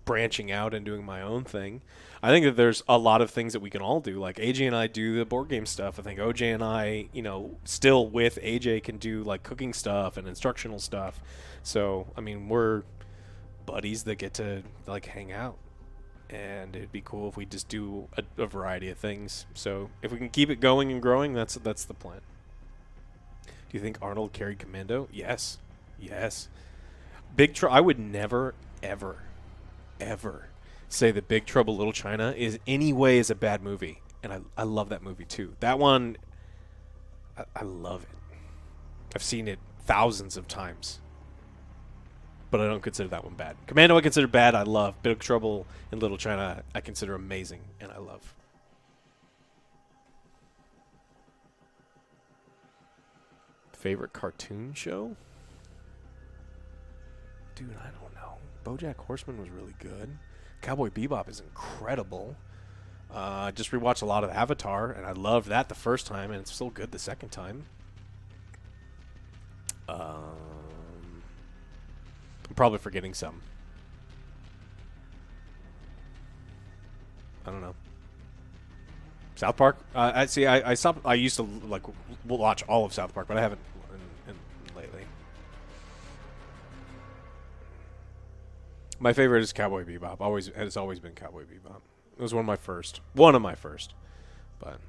branching out and doing my own thing. I think that there's a lot of things that we can all do. Like, AJ and I do the board game stuff. I think OJ and I, you know, still with AJ can do, like, cooking stuff and instructional stuff. So, I mean, we're buddies that get to, like, hang out. And it'd be cool if we just do a variety of things. So if we can keep it going and growing, that's the plan. Do you think Arnold carried Commando? Yes. Yes. I would never, ever ever say that Big Trouble Little China is any way is a bad movie. And I love that movie too. That one, I love it. I've seen it thousands of times. But I don't consider that one bad. Commando I consider bad, I love. Big Trouble in Little China I consider amazing, and I love. Favorite cartoon show? Dude, I don't know. BoJack Horseman was really good. Cowboy Bebop is incredible. Just rewatched a lot of Avatar, and I loved that the first time, and it's still good the second time. I'm probably forgetting some. I don't know. South Park? I stopped. I used to like watch all of South Park, but I haven't lately. My favorite is Cowboy Bebop. It's always been Cowboy Bebop. It was one of my first. But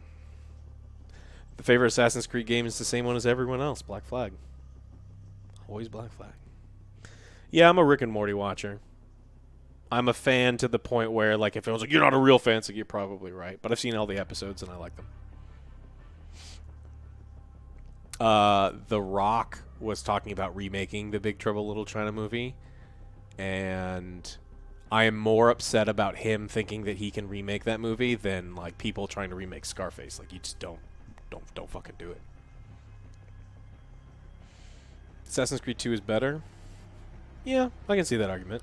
the favorite Assassin's Creed game is the same one as everyone else. Black Flag. Always Black Flag. Yeah, I'm a Rick and Morty watcher. I'm a fan to the point where, like, if it was like, you're not a real fan, so you're probably right. But I've seen all the episodes, and I like them. The Rock was talking about remaking the Big Trouble Little China movie. And I am more upset about him thinking that he can remake that movie than, like, people trying to remake Scarface. Like, you just don't fucking do it. Assassin's Creed 2 is better? Yeah, I can see that argument.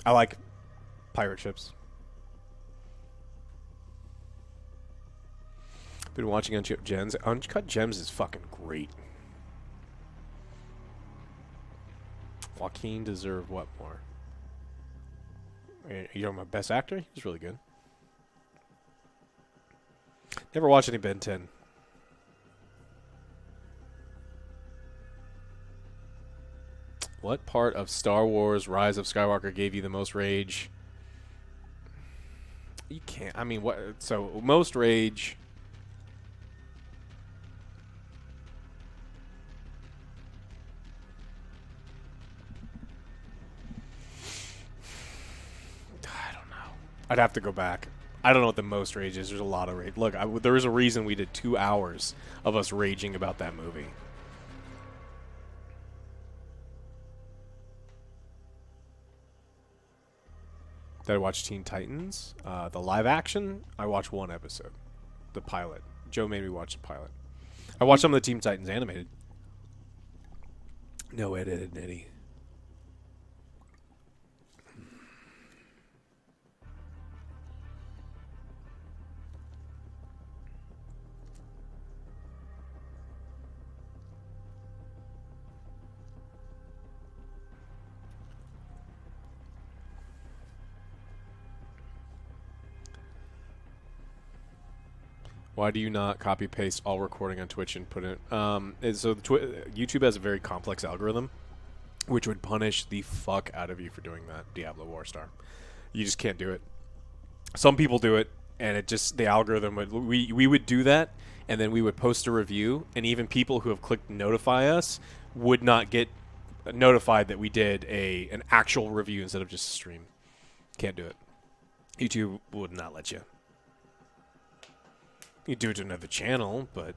I like pirate ships. Been watching Uncut Gems. Uncut Gems is fucking great. Joaquin deserved what more? You know my best actor? He's really good. Never watched any Ben 10. What part of Star Wars Rise of Skywalker gave you the most rage? You can't. I mean, what? So, most rage. I don't know. I'd have to go back. I don't know what the most rage is. There's a lot of rage. Look, there is a reason we did 2 hours of us raging about that movie. Did I watch Teen Titans? The live action? I watched 1 episode. The pilot. Joe made me watch the pilot. I watched some of the Teen Titans animated. No edited nitty. Why do you not copy paste all recording on Twitch and put it? So YouTube has a very complex algorithm, which would punish the fuck out of you for doing that. Diablo Warstar, you just can't do it. Some people do it, and it just the algorithm would. We would do that, and then we would post a review, and even people who have clicked notify us would not get notified that we did an actual review instead of just a stream. Can't do it. YouTube would not let you. You do it to another channel, but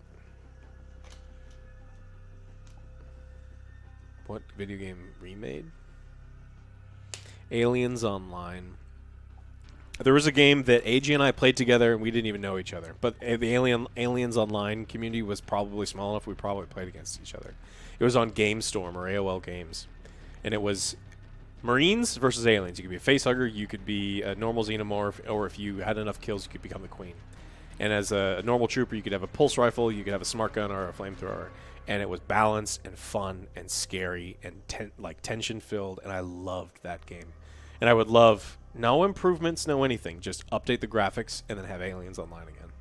what video game remade? Aliens Online. There was a game that AG and I played together, and we didn't even know each other. But the Aliens Online community was probably small enough we probably played against each other. It was on GameStorm or AOL Games, and it was Marines versus aliens. You could be a facehugger, you could be a normal xenomorph, or if you had enough kills, you could become the queen. And as a normal trooper, you could have a pulse rifle, you could have a smart gun or a flamethrower. And it was balanced and fun and scary and tension-filled, and I loved that game. And I would love no improvements, no anything. Just update the graphics and then have Aliens Online again.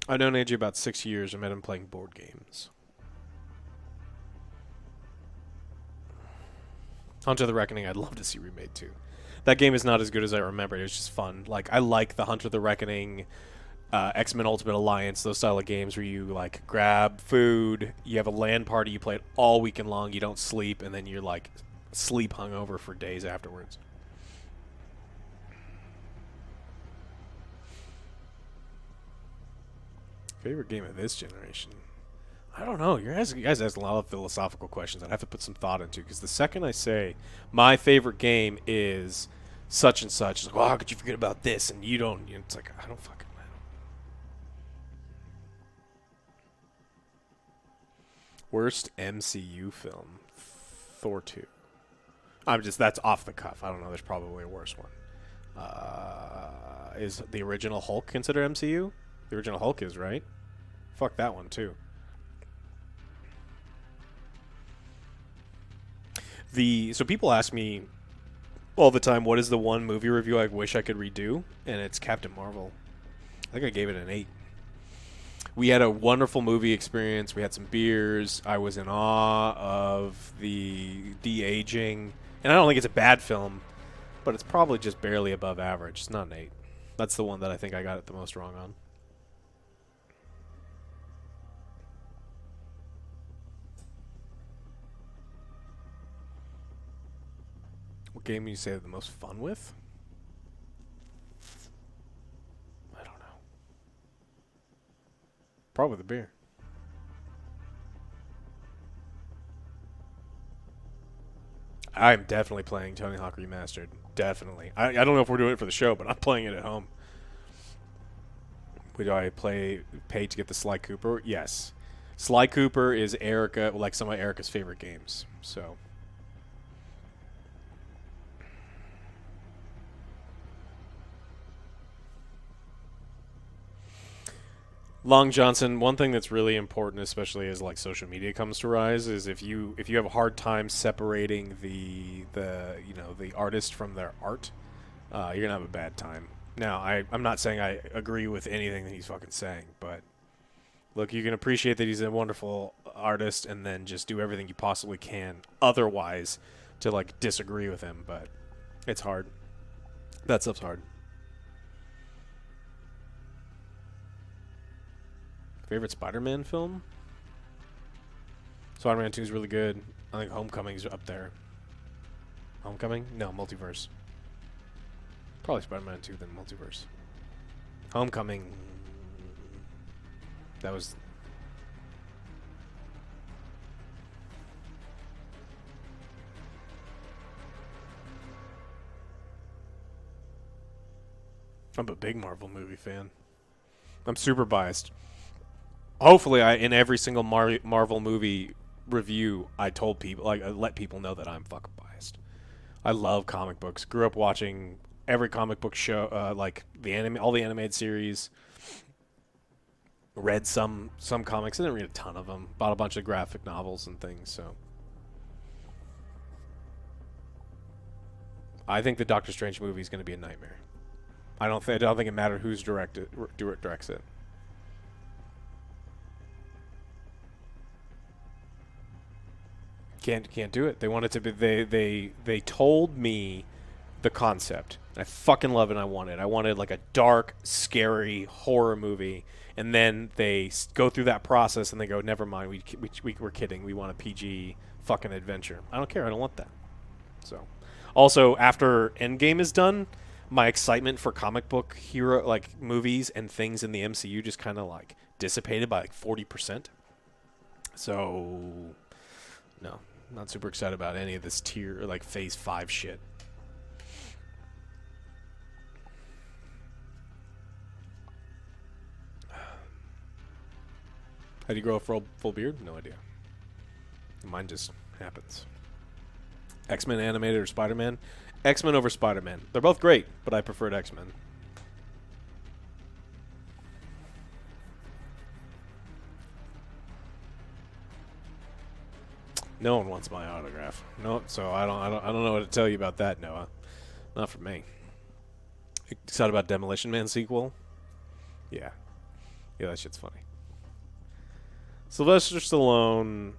I've known AJ about 6 years. I met him playing board games. Hunter the Reckoning, I'd love to see remade too. That game is not as good as I remember. It was just fun. Like, I like the Hunter the Reckoning X-Men Ultimate Alliance, those style of games where you like grab food, you have a LAN party, you play it all weekend long, you don't sleep, and then you're like sleep hungover for days afterwards. Favorite game of this generation? I don't know. You guys ask a lot of philosophical questions I'd have to put some thought into, because the second I say my favorite game is such and such, it's like, well, how could you forget about this? And you don't. It's like, I don't fucking know. Worst MCU film? Thor 2. That's off the cuff. I don't know. There's probably a worse one. Is the original Hulk considered MCU? The original Hulk is, right? Fuck that one, too. So people ask me all the time, what is the one movie review I wish I could redo? And it's Captain Marvel. I think I gave it an 8. We had a wonderful movie experience. We had some beers. I was in awe of the de-aging. And I don't think it's a bad film, but it's probably just barely above average. It's not an 8. That's the one that I think I got it the most wrong on. What game would you say the most fun with? I don't know. Probably the beer. I'm definitely playing Tony Hawk Remastered. Definitely. I don't know if we're doing it for the show, but I'm playing it at home. Do I pay to get the Sly Cooper? Yes. Sly Cooper is Erica, like some of Erica's favorite games. So. Long Johnson, one thing that's really important, especially as like social media comes to rise, is if you have a hard time separating the artist from their art, you're gonna have a bad time. Now, I'm not saying I agree with anything that he's fucking saying, but look, you can appreciate that he's a wonderful artist, and then just do everything you possibly can otherwise to like disagree with him. But it's hard. That stuff's hard. Favorite Spider-Man film? Spider-Man 2 is really good. I think Homecoming's up there. Homecoming? No, Multiverse. Probably Spider-Man 2 then Multiverse. Homecoming. That was... I'm a big Marvel movie fan. I'm super biased. Hopefully, in every single Marvel movie review, I told people, I let people know that I'm fucking biased. I love comic books. Grew up watching every comic book show, like all the animated series. Read some comics. I didn't read a ton of them. Bought a bunch of graphic novels and things. So, I think the Doctor Strange movie is going to be a nightmare. I don't think it matters who's directs it. Can't do it. They want it to be. They told me the concept. I fucking love it. I wanted like a dark, scary horror movie, and then they go through that process and they go, never mind. We're kidding. We want a PG fucking adventure. I don't care. I don't want that. So, also after Endgame is done, my excitement for comic book hero like movies and things in the MCU just kind of like dissipated by like 40%. So, no. Not super excited about any of this tier or like phase 5 shit. How do you grow a full beard? No idea. Mine just happens. X-Men animated or Spider-Man? X-Men over Spider-Man. They're both great, but I preferred X-Men. No one wants my autograph. No, so I don't know what to tell you about that, Noah. Not for me. Excited about Demolition Man sequel? Yeah. Yeah, that shit's funny. Sylvester Stallone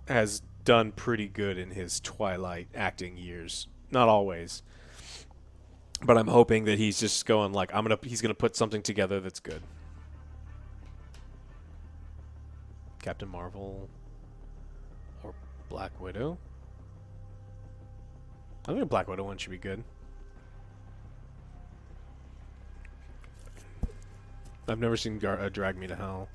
has done pretty good in his Twilight acting years. Not always. But I'm hoping that he's just going like he's gonna put something together that's good. Captain Marvel or Black Widow. I think a Black Widow one should be good. I've never seen Drag Me to Hell.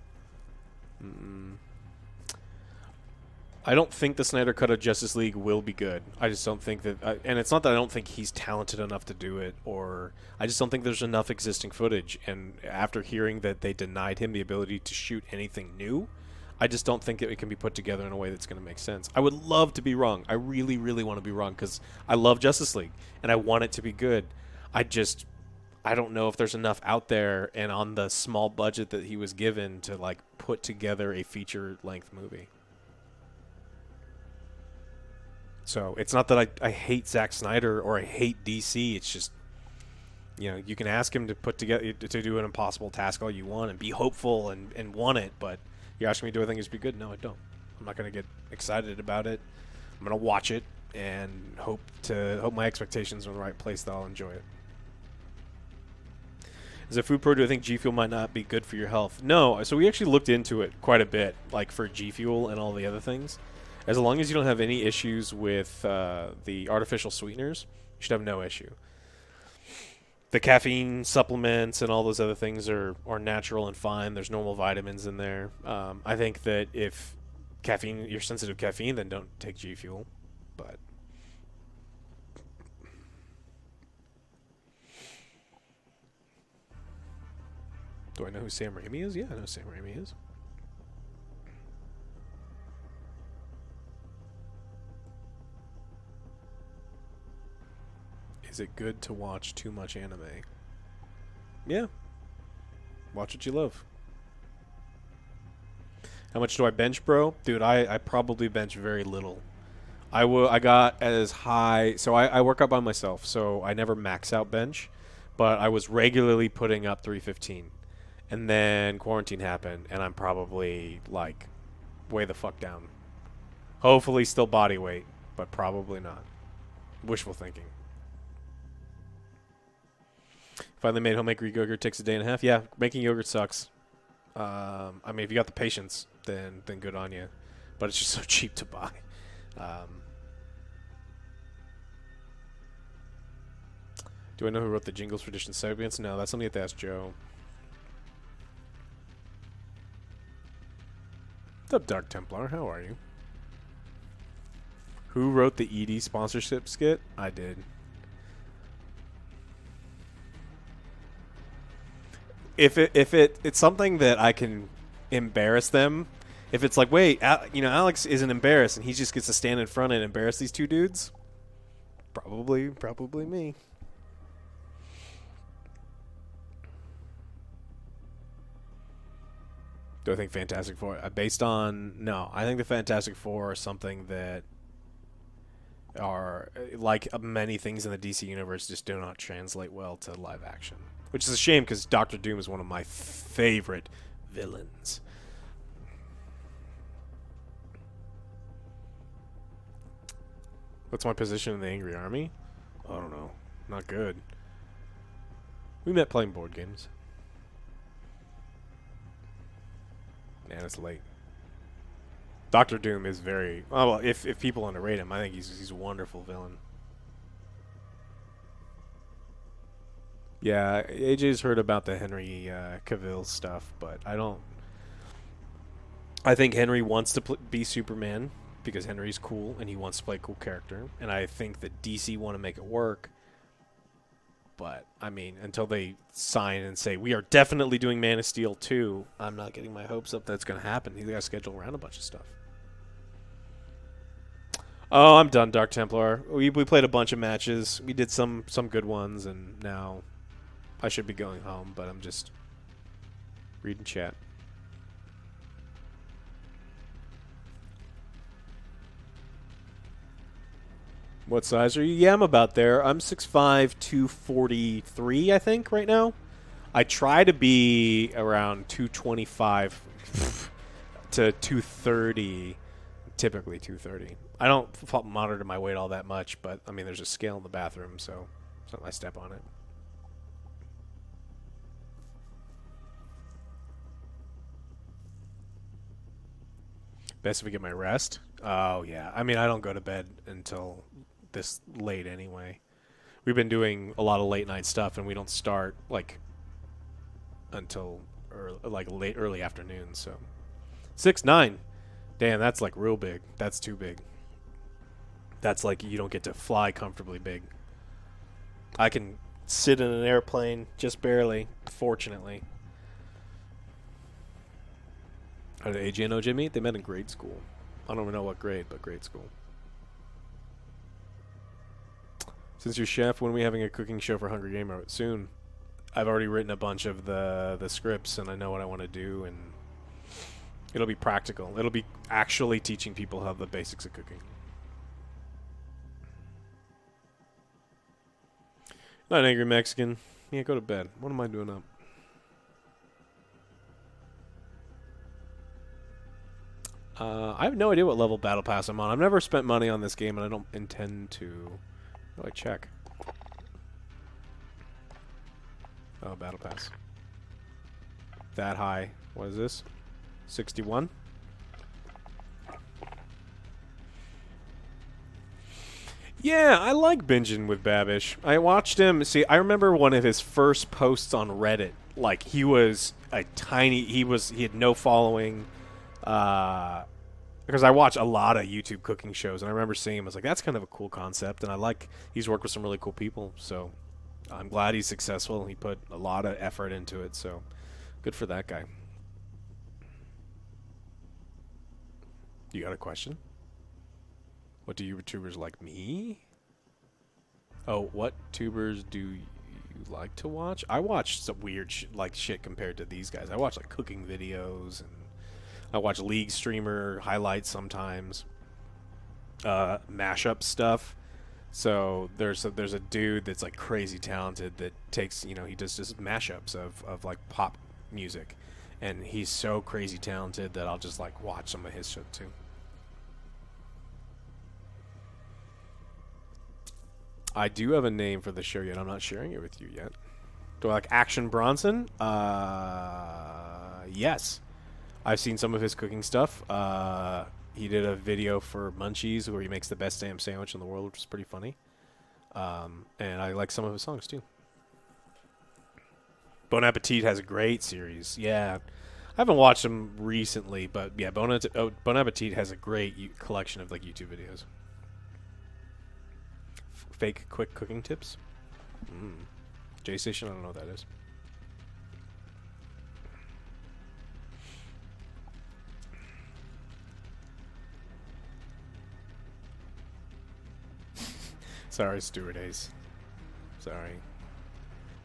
I don't think the Snyder Cut of Justice League will be good. I just don't think that... and it's not that I don't think he's talented enough to do it, or... I just don't think there's enough existing footage, and after hearing that they denied him the ability to shoot anything new, I just don't think that it can be put together in a way that's going to make sense. I would love to be wrong. I really, really want to be wrong, because I love Justice League, and I want it to be good. I don't know if there's enough out there, and on the small budget that he was given to, like, put together a feature-length movie. So it's not that I hate Zack Snyder or I hate DC. It's just, you know, you can ask him to put together to do an impossible task all you want and be hopeful and want it, but you're asking me do I think it's be good? No, I don't. I'm not going to get excited about it. I'm going to watch it and hope my expectations are in the right place that I'll enjoy it. As a food pro, do I think G Fuel might not be good for your health? No. So we actually looked into it quite a bit, like for G Fuel and all the other things. As long as you don't have any issues with the artificial sweeteners, you should have no issue. The caffeine supplements and all those other things are natural and fine. There's normal vitamins in there. I think that if you're sensitive to caffeine, then don't take G Fuel. But do I know who Sam Raimi is? Yeah, I know who Sam Raimi is. Is it good to watch too much anime? Yeah. Watch what you love. How much do I bench, bro? Dude, I probably bench very little. I got as high... So I work out by myself, so I never max out bench. But I was regularly putting up 315. And then quarantine happened, and I'm probably, like, way the fuck down. Hopefully still body weight, but probably not. Wishful thinking. Finally made homemade Greek yogurt. Takes a day and a half. Yeah, making yogurt sucks. I mean, if you got the patience, then good on you. But it's just so cheap to buy. Do I know who wrote the jingles for Edition segments? No, that's something you have to ask Joe. What's up, Dark Templar? How are you? Who wrote the ED sponsorship skit? I did. If it's something that I can embarrass them, if it's like, wait, Alex isn't embarrassed and he just gets to stand in front and embarrass these two dudes, probably me. Do I think Fantastic Four? No, I think the Fantastic Four are something that are, like many things in the DC universe, just do not translate well to live action. Which is a shame, because Doctor Doom is one of my favorite villains. What's my position in the Angry Army? I don't know. Not good. We met playing board games. Man, it's late. Doctor Doom is very... Oh, well, if people underrate him, I think he's a wonderful villain. Yeah, AJ's heard about the Henry Cavill stuff, but I don't... I think Henry wants to be Superman because Henry's cool and he wants to play a cool character. And I think that DC want to make it work. But, I mean, until they sign and say, we are definitely doing Man of Steel 2, I'm not getting my hopes up that's going to happen. He's got to schedule around a bunch of stuff. Oh, I'm done, Dark Templar. We played a bunch of matches. We did some good ones, and now I should be going home, but I'm just reading chat. What size are you? Yeah, I'm about there. I'm 6'5", 243, I think, right now. I try to be around 225 to 230, typically 230. I don't monitor my weight all that much, but, I mean, there's a scale in the bathroom, so something I step on it. Best if we get my rest. Oh yeah. I mean, I don't go to bed until this late anyway. We've been doing a lot of late night stuff, and we don't start like until early afternoon. So 6-9. Damn, that's like real big. That's too big. That's like you don't get to fly comfortably big. I can sit in an airplane just barely, fortunately. How did AJ and OJ meet? They met in grade school. I don't even know what grade, but grade school. Since you're chef, when are we having a cooking show for Hungry Gamer? Soon. I've already written a bunch of the scripts, and I know what I want to do, and it'll be practical. It'll be actually teaching people how the basics of cooking. Not angry Mexican. Yeah, go to bed. What am I doing up? I have no idea what level Battle Pass I'm on. I've never spent money on this game, and I don't intend to. How do I check? Oh, Battle Pass. That high. What is this? 61? Yeah, I like binging with Babish. I watched him. See, I remember one of his first posts on Reddit. Like, he was a tiny... He had no following. Because I watch a lot of YouTube cooking shows, and I remember seeing him. I was like, that's kind of a cool concept, and I like... He's worked with some really cool people, so... I'm glad he's successful. He put a lot of effort into it, so... Good for that guy. You got a question? What do YouTubers like me? Oh, what tubers do you like to watch? I watch some weird shit compared to these guys. I watch like cooking videos, and I watch League streamer highlights sometimes. Mashup stuff. So there's a dude that's like crazy talented that takes, he does just mashups of like pop music, and he's so crazy talented that I'll just like watch some of his shit too. I do have a name for the show yet. I'm not sharing it with you yet. Do I like Action Bronson? Yes. I've seen some of his cooking stuff. He did a video for Munchies where he makes the best damn sandwich in the world, which is pretty funny. And I like some of his songs too. Bon Appetit has a great series. Yeah. I haven't watched them recently, but yeah, Bon Appetit has a great collection of like YouTube videos. Fake quick cooking tips. J-Station, I don't know what that is. Sorry, Stuart Hayes. Sorry.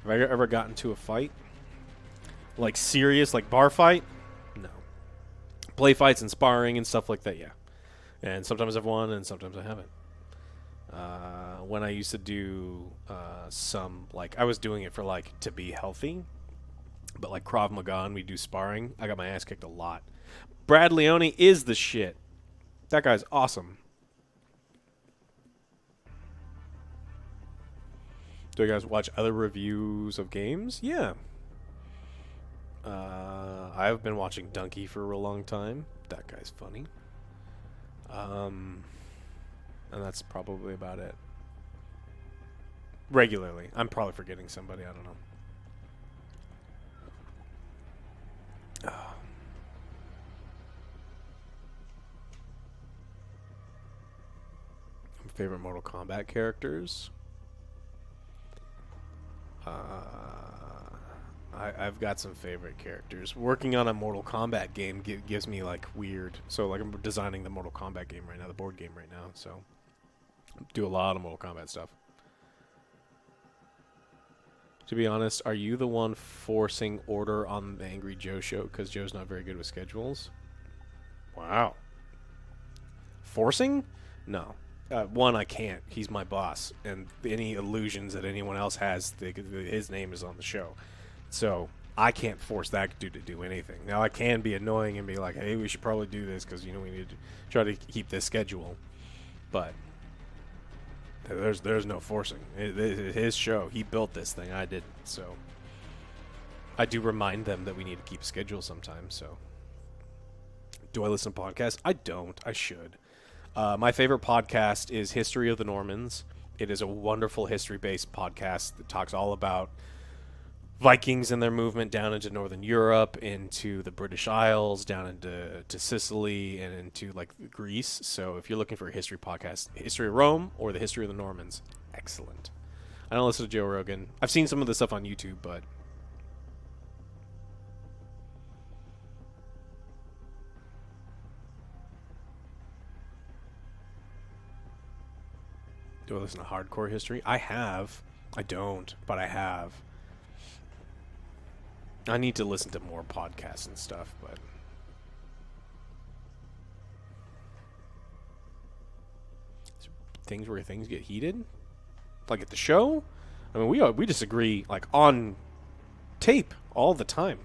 Have I ever gotten into a fight? Like serious, like bar fight? No. Play fights and sparring and stuff like that, yeah. And sometimes I've won and sometimes I haven't. When I used to do I was doing it for like to be healthy, but like Krav Maga and we do sparring, I got my ass kicked a lot. Brad Leone is the shit. That guy's awesome. Do you guys watch other reviews of games? Yeah. I've been watching Donkey for a real long time. That guy's funny. And that's probably about it. Regularly. I'm probably forgetting somebody. I don't know. Favorite Mortal Kombat characters? I've got some favorite characters. Working on a Mortal Kombat game gives me like weird. So like I'm designing the Mortal Kombat game right now, the board game right now. So do a lot of Mortal Kombat stuff. To be honest, are you the one forcing order on the Angry Joe show because Joe's not very good with schedules? Wow. Forcing? No. One, I can't. He's my boss. And any illusions that anyone else has, his name is on the show. So I can't force that dude to do anything. Now, I can be annoying and be like, hey, we should probably do this because, we need to try to keep this schedule. But there's no forcing. It's his show. He built this thing. I didn't. So I do remind them that we need to keep schedule sometimes. So Do I listen to podcasts? I don't. I should. My favorite podcast is History of the Normans. It is a wonderful history-based podcast that talks all about Vikings and their movement down into Northern Europe, into the British Isles, down into Sicily, and into like Greece. So if you're looking for a history podcast, History of Rome or the History of the Normans, excellent. I don't listen to Joe Rogan. I've seen some of the stuff on YouTube, but do I listen to hardcore history? I have. I don't, but I have. I need to listen to more podcasts and stuff, but things where things get heated, like at the show. I mean, we disagree like on tape all the time,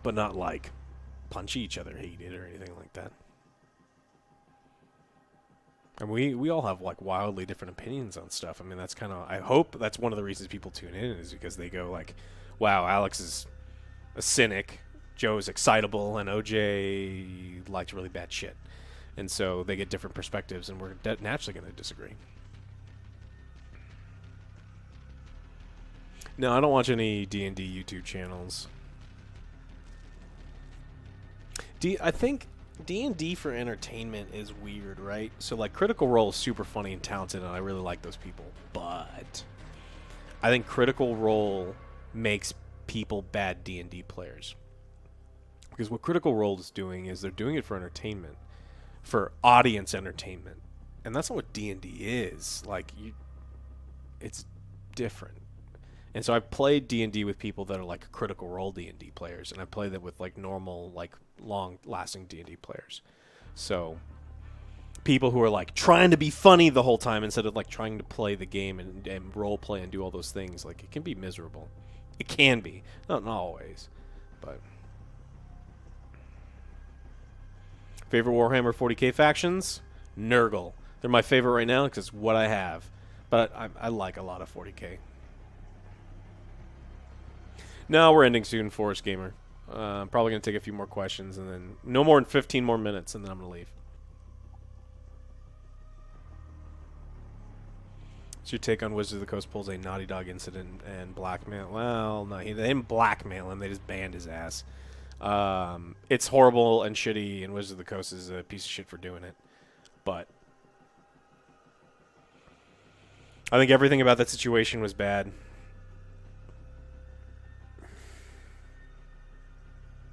but not like punch each other heated or anything like that. And we all have like wildly different opinions on stuff. I mean, that's kind of, I hope that's one of the reasons people tune in, is because they go like, wow, Alex is a cynic, Joe's excitable, and OJ likes really bad shit. And so they get different perspectives, and we're naturally going to disagree. No, I don't watch any D&D YouTube channels. I think D&D for entertainment is weird, right? So like Critical Role is super funny and talented, and I really like those people. But I think Critical Role makes people bad D&D players. Because what Critical Role is doing is they're doing it for entertainment, for audience entertainment. And that's not what D&D is. Like, it's different. And so I've played D&D with people that are like Critical Role D&D players, and I play that with like normal, like long-lasting D&D players. So people who are like trying to be funny the whole time instead of like trying to play the game and role play and do all those things, like it can be miserable. It can be, not always, but. Favorite Warhammer 40k factions? Nurgle. They're my favorite right now because it's what I have, but I like a lot of 40k. No, we're ending soon, Forest Gamer. I'm probably going to take a few more questions, and then no more than 15 more minutes, and then I'm going to leave. What's your take on Wizards of the Coast pulls a Naughty Dog incident and blackmail? Well, no, they didn't blackmail him. They just banned his ass. It's horrible and shitty, and Wizards of the Coast is a piece of shit for doing it. But I think everything about that situation was bad.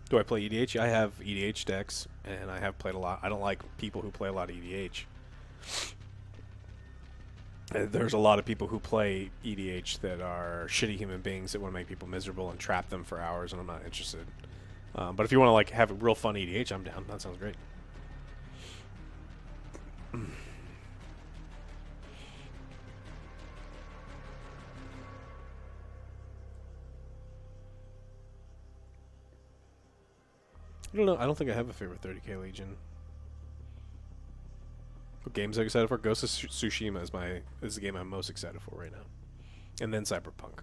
Do I play EDH? I have EDH decks, and I have played a lot. I don't like people who play a lot of EDH. There's a lot of people who play EDH that are shitty human beings that want to make people miserable and trap them for hours, and I'm not interested. But if you want to like have a real fun EDH, I'm down. That sounds great. I don't know. I don't think I have a favorite 30k Legion. What games am I excited for? Ghost of Tsushima is the game I'm most excited for right now. And then Cyberpunk.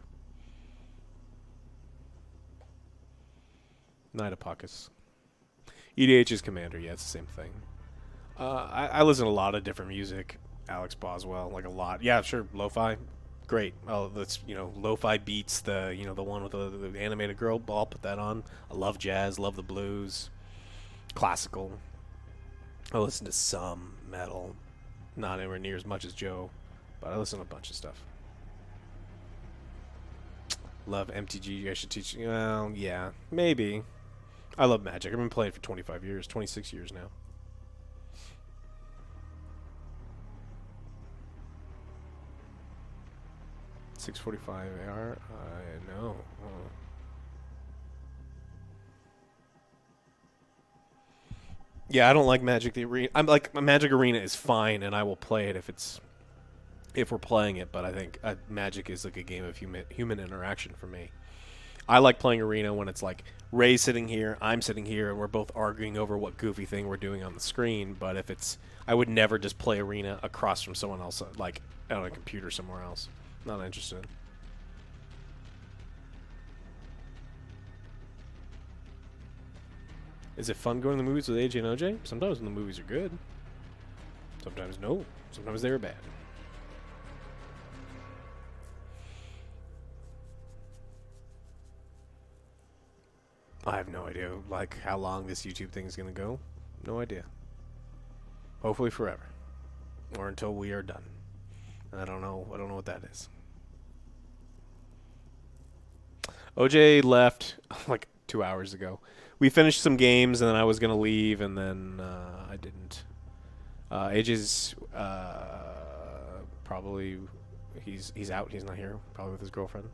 Knight of Pockets. EDH is Commander. Yeah, it's the same thing. I listen to a lot of different music. Alex Boswell, like a lot. Yeah, sure. Lo-fi. Great. Oh, that's, lo-fi beats, the one with the animated girl. I'll put that on. I love jazz, love the blues, classical. I listen to some metal, not anywhere near as much as Joe, but I listen to a bunch of stuff. Love MTG. You guys should teach. Well, yeah, maybe. I love Magic. I've been playing for 25 years, 26 years now. $645 AR? I know. Yeah, I don't like Magic the Arena. I'm like, Magic Arena is fine, and I will play it if we're playing it. But I think Magic is like a game of human interaction for me. I like playing Arena when it's like Ray's sitting here, I'm sitting here, and we're both arguing over what goofy thing we're doing on the screen. But if it's, I would never just play Arena across from someone else, like on a computer somewhere else. Not interested. Is it fun going to the movies with AJ and OJ? Sometimes when the movies are good. Sometimes no. Sometimes they were bad. I have no idea, like, how long this YouTube thing is going to go. No idea. Hopefully forever. Or until we are done. I don't know what that is. OJ left like 2 hours ago. We finished some games, and then I was going to leave, and then I didn't. AJ's probably... He's out. He's not here. Probably with his girlfriend.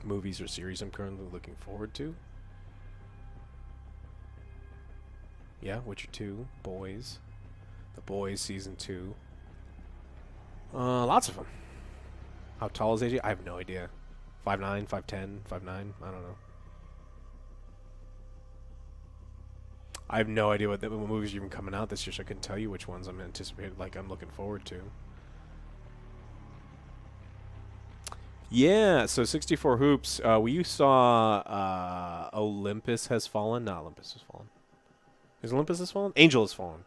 Movies or series I'm currently looking forward to. Yeah, Witcher 2, Boys. The Boys Season 2. Lots of them. How tall is AJ? I have no idea. 5'9", 5'10", 5'9", I don't know. I have no idea what movies are even coming out this year, so I couldn't tell you which ones I'm anticipating, like I'm looking forward to. Yeah, so 64 Hoops. We saw Olympus Has Fallen. Not Olympus Has Fallen. Is Olympus Has Fallen? Angel Has Fallen.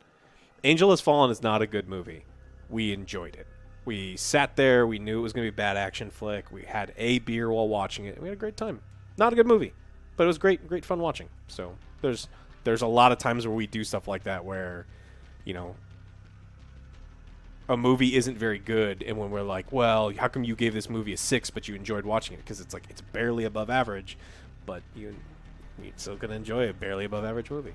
Angel Has Fallen is not a good movie. We enjoyed it. We sat there. We knew it was going to be a bad action flick. We had a beer while watching it. We had a great time. Not a good movie, but it was great fun watching. So there's a lot of times where we do stuff like that where, you know, a movie isn't very good, and when we're like, well, how come you gave this movie a 6 but you enjoyed watching it? Because it's like, it's barely above average, but you're still gonna enjoy a barely above average movie.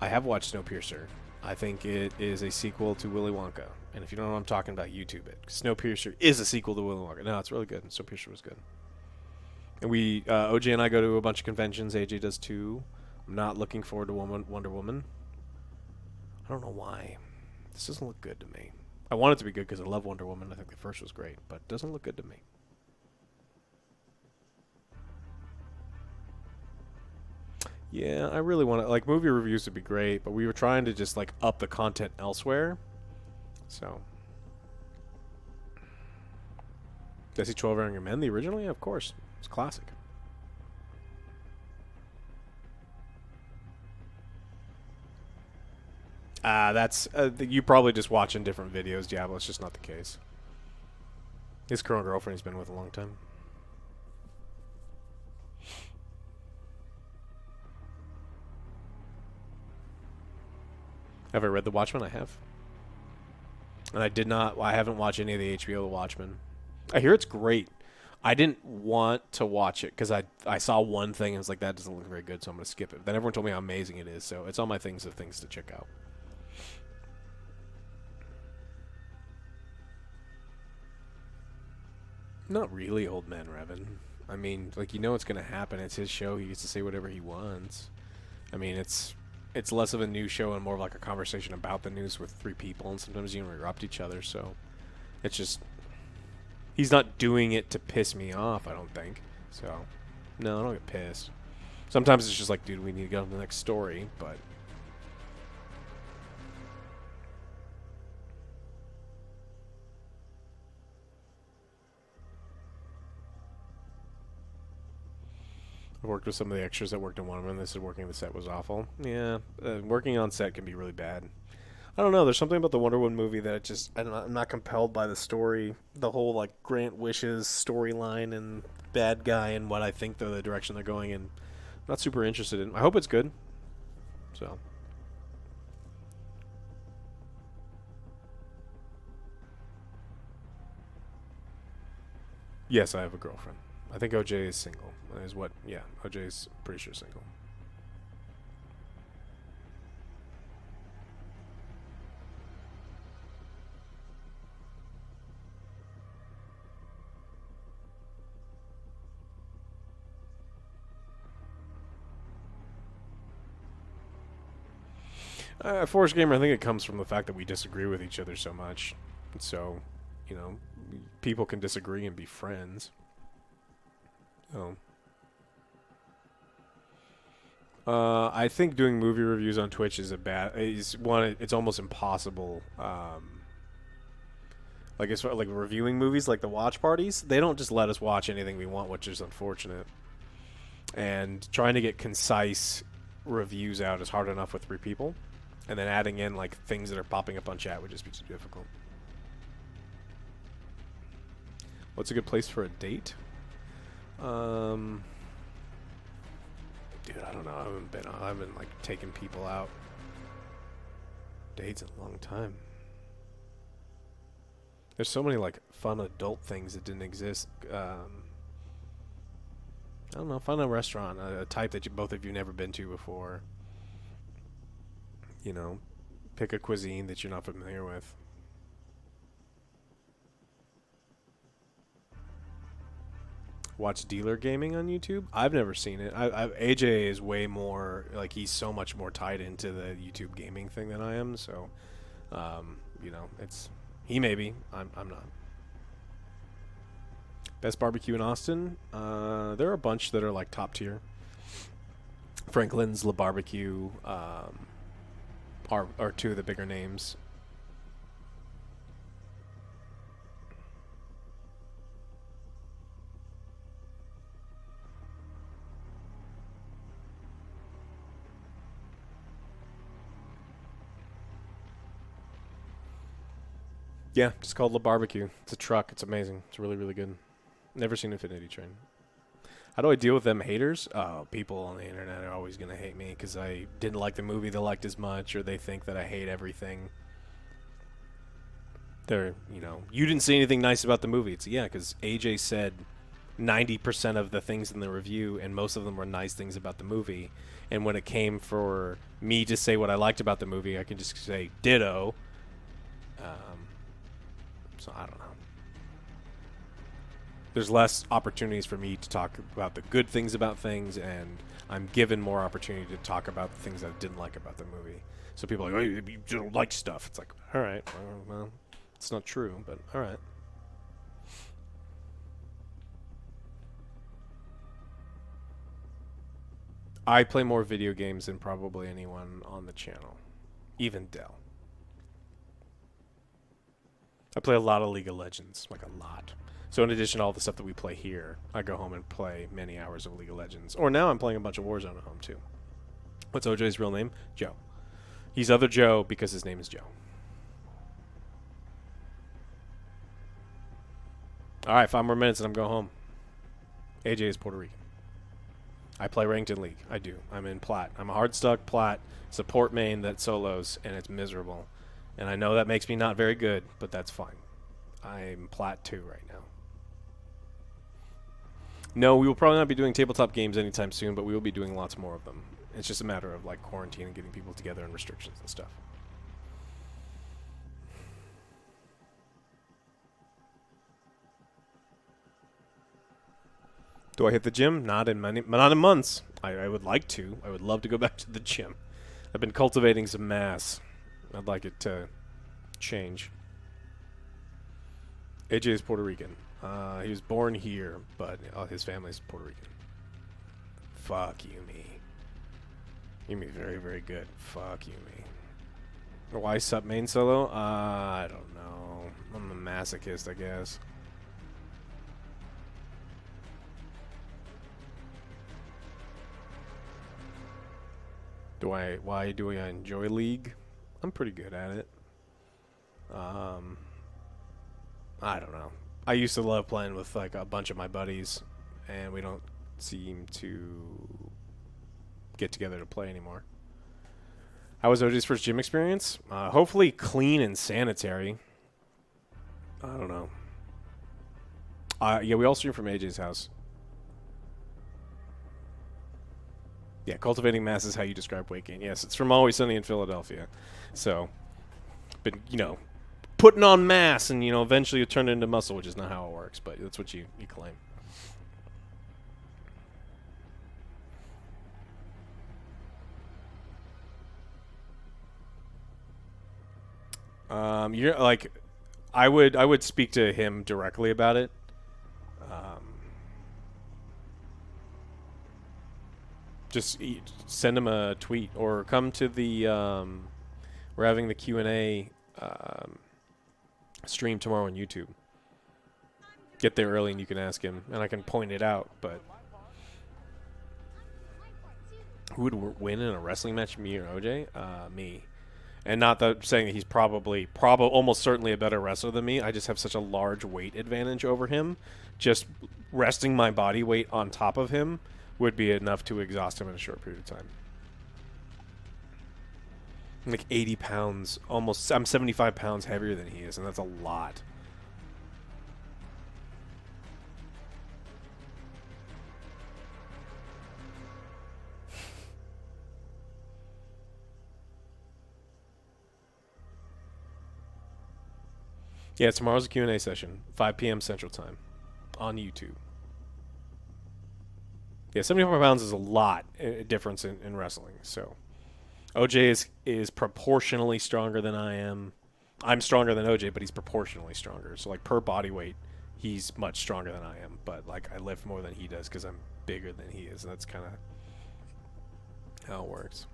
I have watched Snowpiercer. I think it is a sequel to Willy Wonka, and if you don't know what I'm talking about, YouTube it. Snowpiercer is a sequel to Willy Wonka. No, it's really good. Snowpiercer was good. And we OJ and I go to a bunch of conventions. AJ does too. I'm not looking forward to Wonder Woman. I don't know why. This doesn't look good to me. I want it to be good because I love Wonder Woman. I think the first was great, but it doesn't look good to me. Yeah, I really want to... Like, movie reviews would be great, but we were trying to just, like, up the content elsewhere. So... Did I see 12 Angry Men, the original? Yeah, of course. It's classic. That's you probably just watching different videos, Diablo. It's just not the case. His current girlfriend he's been with a long time. Have I read The Watchmen? I have. And I did not. I haven't watched any of the HBO The Watchmen. I hear it's great. I didn't want to watch it because I saw one thing and was like, that doesn't look very good, so I'm going to skip it. Then everyone told me how amazing it is, so it's on my things to check out. Not really, old man Revan. I mean, like, you know what's going to happen. It's his show. He gets to say whatever he wants. I mean, it's less of a news show and more of like a conversation about the news with 3 people, and sometimes you interrupt each other, so it's just... He's not doing it to piss me off, I don't think. So, no, I don't get pissed. Sometimes it's just like, dude, we need to get on to the next story, but... I worked with some of the extras that worked on one of them. They said working on the set was awful. Yeah, working on set can be really bad. I don't know. There's something about the Wonder Woman movie that it just... I'm not compelled by the story. The whole, like, Grant Wishes storyline and bad guy and what I think the direction they're going in. I'm not super interested in. I hope it's good. So... Yes, I have a girlfriend. I think OJ is single. Is what? Yeah, OJ is pretty sure single. Forrest Gamer, I think it comes from the fact that we disagree with each other so much. So, you know, people can disagree and be friends. So... I think doing movie reviews on Twitch is it's almost impossible. Like as far like reviewing movies, like the watch parties, they don't just let us watch anything we want, which is unfortunate. And trying to get concise reviews out is hard enough with 3 people. And then adding in like things that are popping up on chat would just be too difficult. What's a good place for a date? Dude, I don't know. I haven't like taken people out dates in a long time. There's so many like fun adult things that didn't exist. I don't know. Find a restaurant, a type that both of you never been to before. You know, pick a cuisine that you're not familiar with. Watch dealer gaming on YouTube. I've never seen it. AJ is way more like he's so much more tied into the YouTube gaming thing than I am. So, you know, it's he maybe. I'm not. Best barbecue in Austin. There are a bunch that are like top tier. Franklin's, La Barbecue, are 2 of the bigger names. Yeah, just called La Barbecue. It's a truck. It's amazing. It's really, really good. Never seen Infinity Train. How do I deal with them haters? Oh, people on the internet are always going to hate me because I didn't like the movie they liked as much, or they think that I hate everything. They're, you know, you didn't say anything nice about the movie. It's, yeah, because AJ said 90% of the things in the review, and most of them were nice things about the movie. And when it came for me to say what I liked about the movie, I can just say ditto. So I don't know. There's less opportunities for me to talk about the good things about things, and I'm given more opportunity to talk about the things I didn't like about the movie. So people are like, oh, you don't like stuff. It's like, all right, well, it's not true, but all right. I play more video games than probably anyone on the channel, even Dell. I play a lot of League of Legends, like a lot. So in addition to all the stuff that we play here, I go home and play many hours of League of Legends. Or now I'm playing a bunch of Warzone at home, too. What's OJ's real name? Joe. He's Other Joe because his name is Joe. All right, 5 more minutes and I'm going home. AJ is Puerto Rican. I play Ranked in League. I do. I'm in Plat. I'm a hard stuck Plat support main that solos, and it's miserable. And I know that makes me not very good, but that's fine. I'm Plat 2 right now. No, we will probably not be doing tabletop games anytime soon, but we will be doing lots more of them. It's just a matter of like quarantine and getting people together and restrictions and stuff. Do I hit the gym? Not in months. I would like to. I would love to go back to the gym. I've been cultivating some mass. I'd like it to change. AJ is Puerto Rican. He was born here, but his family's Puerto Rican. Fuck you, me. You me very, very good. Fuck you, me. Why sup main solo? I don't know. I'm a masochist, I guess. Why do I enjoy League? I'm pretty good at it. I don't know. I used to love playing with like a bunch of my buddies, and we don't seem to get together to play anymore. How was OJ's first gym experience? Hopefully clean and sanitary. I don't know. Yeah, we all stream from AJ's house. Yeah, cultivating mass is how you describe weight gain. Yes, it's from Always Sunny in Philadelphia. So, been, you know, putting on mass and, you know, eventually you turn it into muscle, which is not how it works, but that's what you claim. You're like, I would speak to him directly about it. Just send him a tweet or come to the we're having the Q&A stream tomorrow on YouTube. Get there early and you can ask him, and I can point it out, but Who would win in a wrestling match, me or OJ? Me. And not that saying that he's probably almost certainly a better wrestler than me. I just have such a large weight advantage over him. Just resting my body weight on top of him would be enough to exhaust him in a short period of time. I'm like 80 pounds, almost. I'm 75 pounds heavier than he is, and that's a lot. Yeah, tomorrow's a Q&A session, 5 p.m. Central Time, on YouTube. Yeah, 75 pounds is a lot difference in wrestling. So, OJ is proportionally stronger than I am. I'm stronger than OJ, but he's proportionally stronger. So, like, per body weight, he's much stronger than I am. But, like, I lift more than he does because I'm bigger than he is. And that's kind of how it works.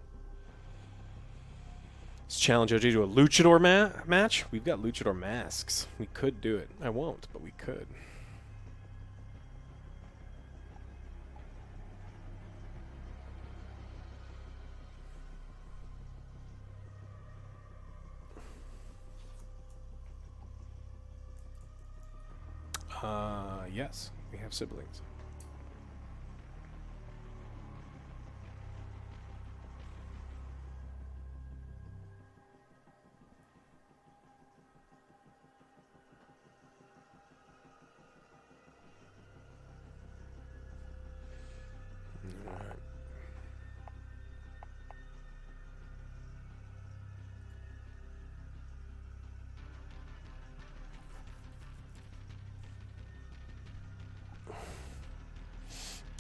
Let's challenge OJ to a luchador match. We've got luchador masks. We could do it. I won't, but we could. Yes, we have siblings.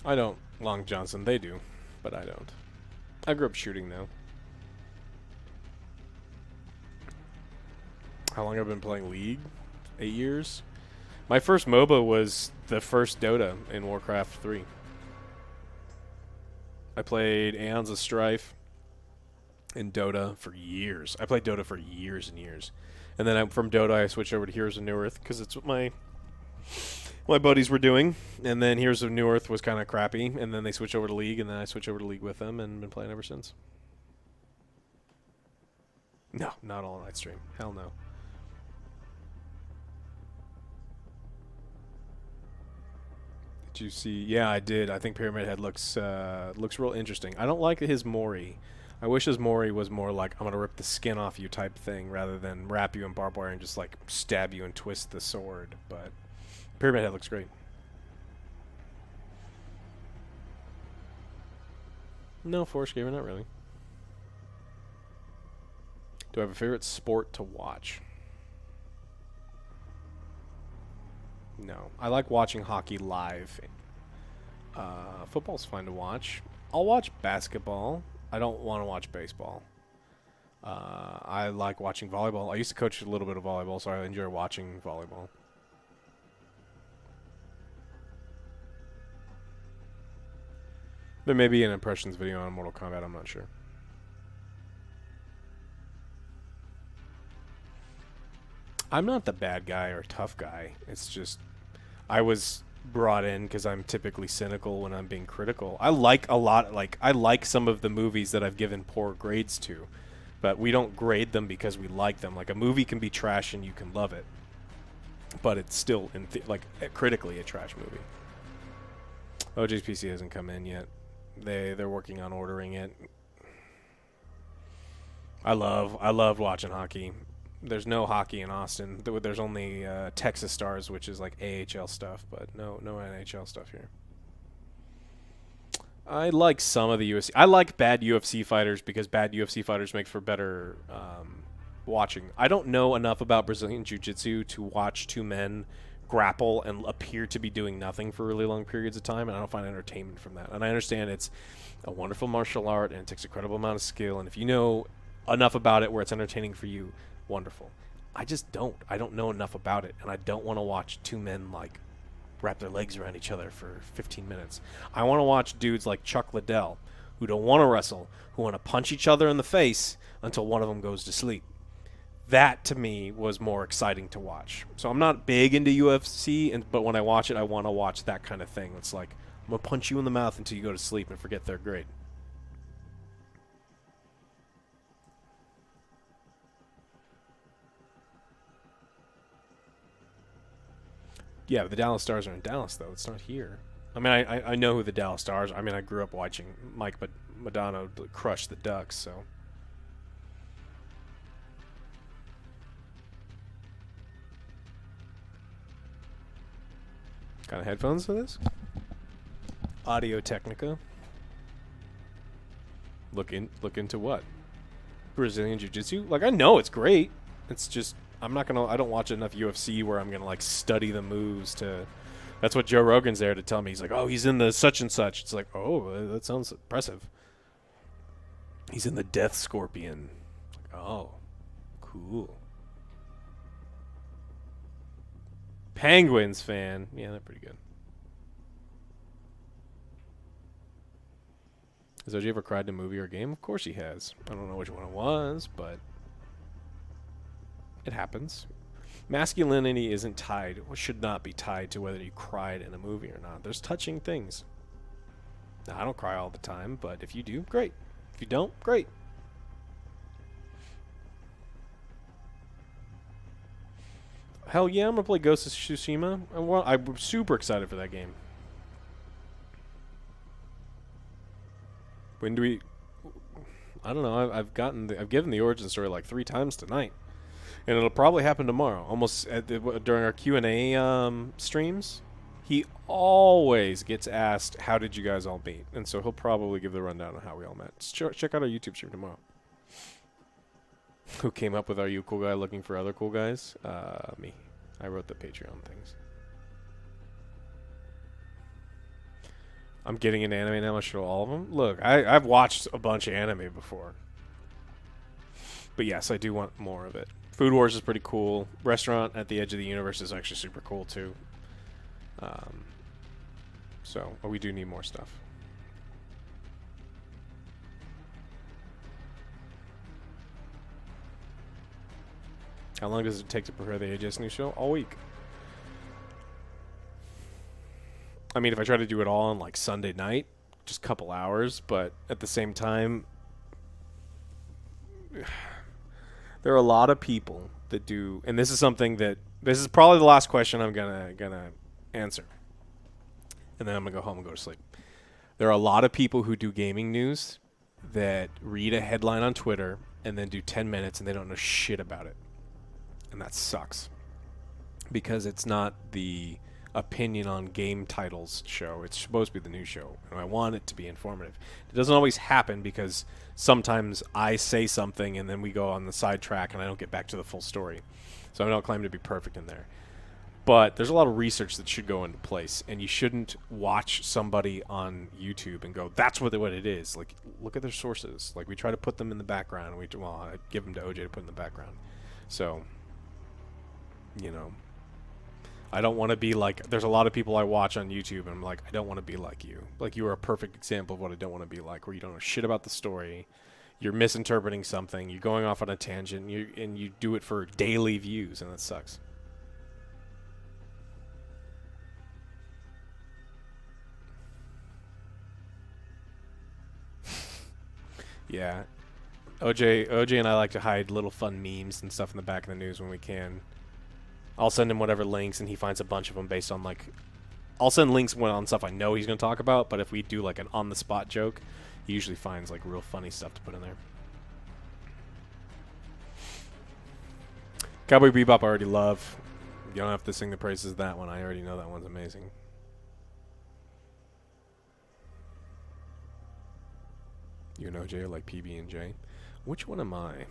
I don't, Long Johnson. They do, but I don't. I grew up shooting, though. How long have I been playing League? 8 years? My first MOBA was the first Dota in Warcraft 3. I played Aeons of Strife in Dota for years. I played Dota for years and years. And then from Dota, I switched over to Heroes of New Earth because it's what my buddies were doing. And then Heroes of New Earth was kind of crappy. And then they switched over to League, and then I switched over to League with them and been playing ever since. No, not all night stream. Hell no. Did you see? Yeah, I did. I think Pyramid Head looks real interesting. I don't like his Mori. I wish his Mori was more like, I'm going to rip the skin off you type thing, rather than wrap you in barbed wire and just like stab you and twist the sword. But Pyramid Head looks great. No, Forest Gamer, not really. Do I have a favorite sport to watch? No. I like watching hockey live. Football's fun to watch. I'll watch basketball. I don't want to watch baseball. I like watching volleyball. I used to coach a little bit of volleyball, so I enjoy watching volleyball. There may be an impressions video on Mortal Kombat, I'm not sure. I'm not the bad guy or tough guy. It's just I was brought in because I'm typically cynical when I'm being critical. I like a lot, I like some of the movies that I've given poor grades to, but we don't grade them because we like them. Like, a movie can be trash and you can love it, but it's still critically a trash movie. OJ's PC hasn't come in yet. They're working on ordering it. I love watching hockey. There's no hockey in Austin. There's only Texas Stars, which is like AHL stuff, but no NHL stuff here. I like some of the UFC. I like bad UFC fighters because bad UFC fighters make for better watching. I don't know enough about Brazilian Jiu-Jitsu to watch two men grapple and appear to be doing nothing for really long periods of time, and I don't find entertainment from that. And I understand it's a wonderful martial art and it takes a incredible amount of skill, and if you know enough about it where it's entertaining for you, wonderful. I just don't. I don't know enough about it, and I don't want to watch two men wrap their legs around each other for 15 minutes. I want to watch dudes like Chuck Liddell who don't want to wrestle, who want to punch each other in the face until one of them goes to sleep. That, to me, was more exciting to watch. So I'm not big into UFC, but when I watch it, I want to watch that kind of thing. It's like, I'm going to punch you in the mouth until you go to sleep and forget third grade. Yeah, the Dallas Stars are in Dallas, though. It's not here. I mean, I know who the Dallas Stars are. I mean, I grew up watching Mike Madonna crush the Ducks, so. Kind of headphones for this? Audio Technica. Look into what? Brazilian Jiu-Jitsu? Like, I know it's great. It's just, I don't watch enough UFC where I'm gonna, like, study the moves to... That's what Joe Rogan's there to tell me. He's like, oh, he's in the such and such. It's like, oh, that sounds impressive. He's in the Death Scorpion. Oh, cool. Penguins fan. Yeah, they're pretty good. Has OJ ever cried in a movie or game? Of course he has. I don't know which one it was, but it happens. Masculinity isn't tied, or should not be tied to whether you cried in a movie or not. There's touching things. Now, I don't cry all the time, but if you do, great. If you don't, great. Hell yeah, I'm going to play Ghost of Tsushima. I'm super excited for that game. When do we... I don't know. I've given the origin story like 3 times tonight. And it'll probably happen tomorrow. Almost during our Q&A streams, he always gets asked, how did you guys all meet? And so he'll probably give the rundown on how we all met. Check out our YouTube stream tomorrow. Who came up with Are You a Cool Guy looking for other cool guys? Me. I wrote the Patreon things. I'm getting into anime now. I show all of them. Look, I've watched a bunch of anime before. But yes, I do want more of it. Food Wars is pretty cool. Restaurant at the Edge of the Universe is actually super cool too. So we do need more stuff. How long does it take to prepare the AJ's new show? All week. I mean, if I try to do it all on like Sunday night, just a couple hours, but at the same time, there are a lot of people that do, and this is something that, this is probably the last question I'm gonna answer, and then I'm gonna go home and go to sleep. There are a lot of people who do gaming news that read a headline on Twitter and then do 10 minutes and they don't know shit about it. And that sucks. Because it's not the opinion on game titles show. It's supposed to be the news show. And I want it to be informative. It doesn't always happen because sometimes I say something and then we go on the sidetrack and I don't get back to the full story. So I don't claim to be perfect in there. But there's a lot of research that should go into place, and you shouldn't watch somebody on YouTube and go, that's what it is. Like, look at their sources. Like, we try to put them in the background. I give them to OJ to put in the background. So, you know, I don't want to be like, there's a lot of people I watch on YouTube, and I'm like, I don't want to be like you. Like, you are a perfect example of what I don't want to be like, where you don't know shit about the story. You're misinterpreting something. You're going off on a tangent, and you do it for daily views, and that sucks. Yeah, OJ and I like to hide little fun memes and stuff in the back of the news when we can. I'll send him whatever links, and he finds a bunch of them based on, like... I'll send links on stuff I know he's going to talk about, but if we do, like, an on-the-spot joke, he usually finds, like, real funny stuff to put in there. Cowboy Bebop I already love. You don't have to sing the praises of that one. I already know that one's amazing. You and OJ are like PB and J. Which one am I?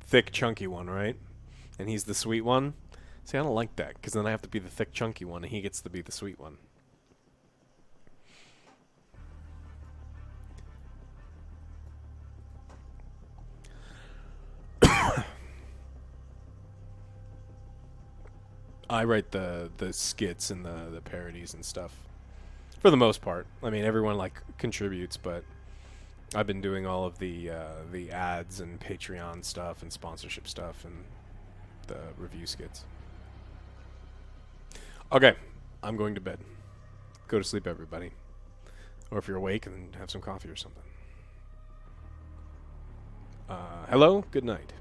Thick, chunky one, right? And he's the sweet one? See, I don't like that, because then I have to be the thick, chunky one, and he gets to be the sweet one. I write the skits and the parodies and stuff. For the most part. I mean, everyone, like, contributes, but I've been doing all of the ads and Patreon stuff and sponsorship stuff and the review skits. Okay, I'm going to bed. Go to sleep, everybody. Or if you're awake, and have some coffee or something. Hello, good night.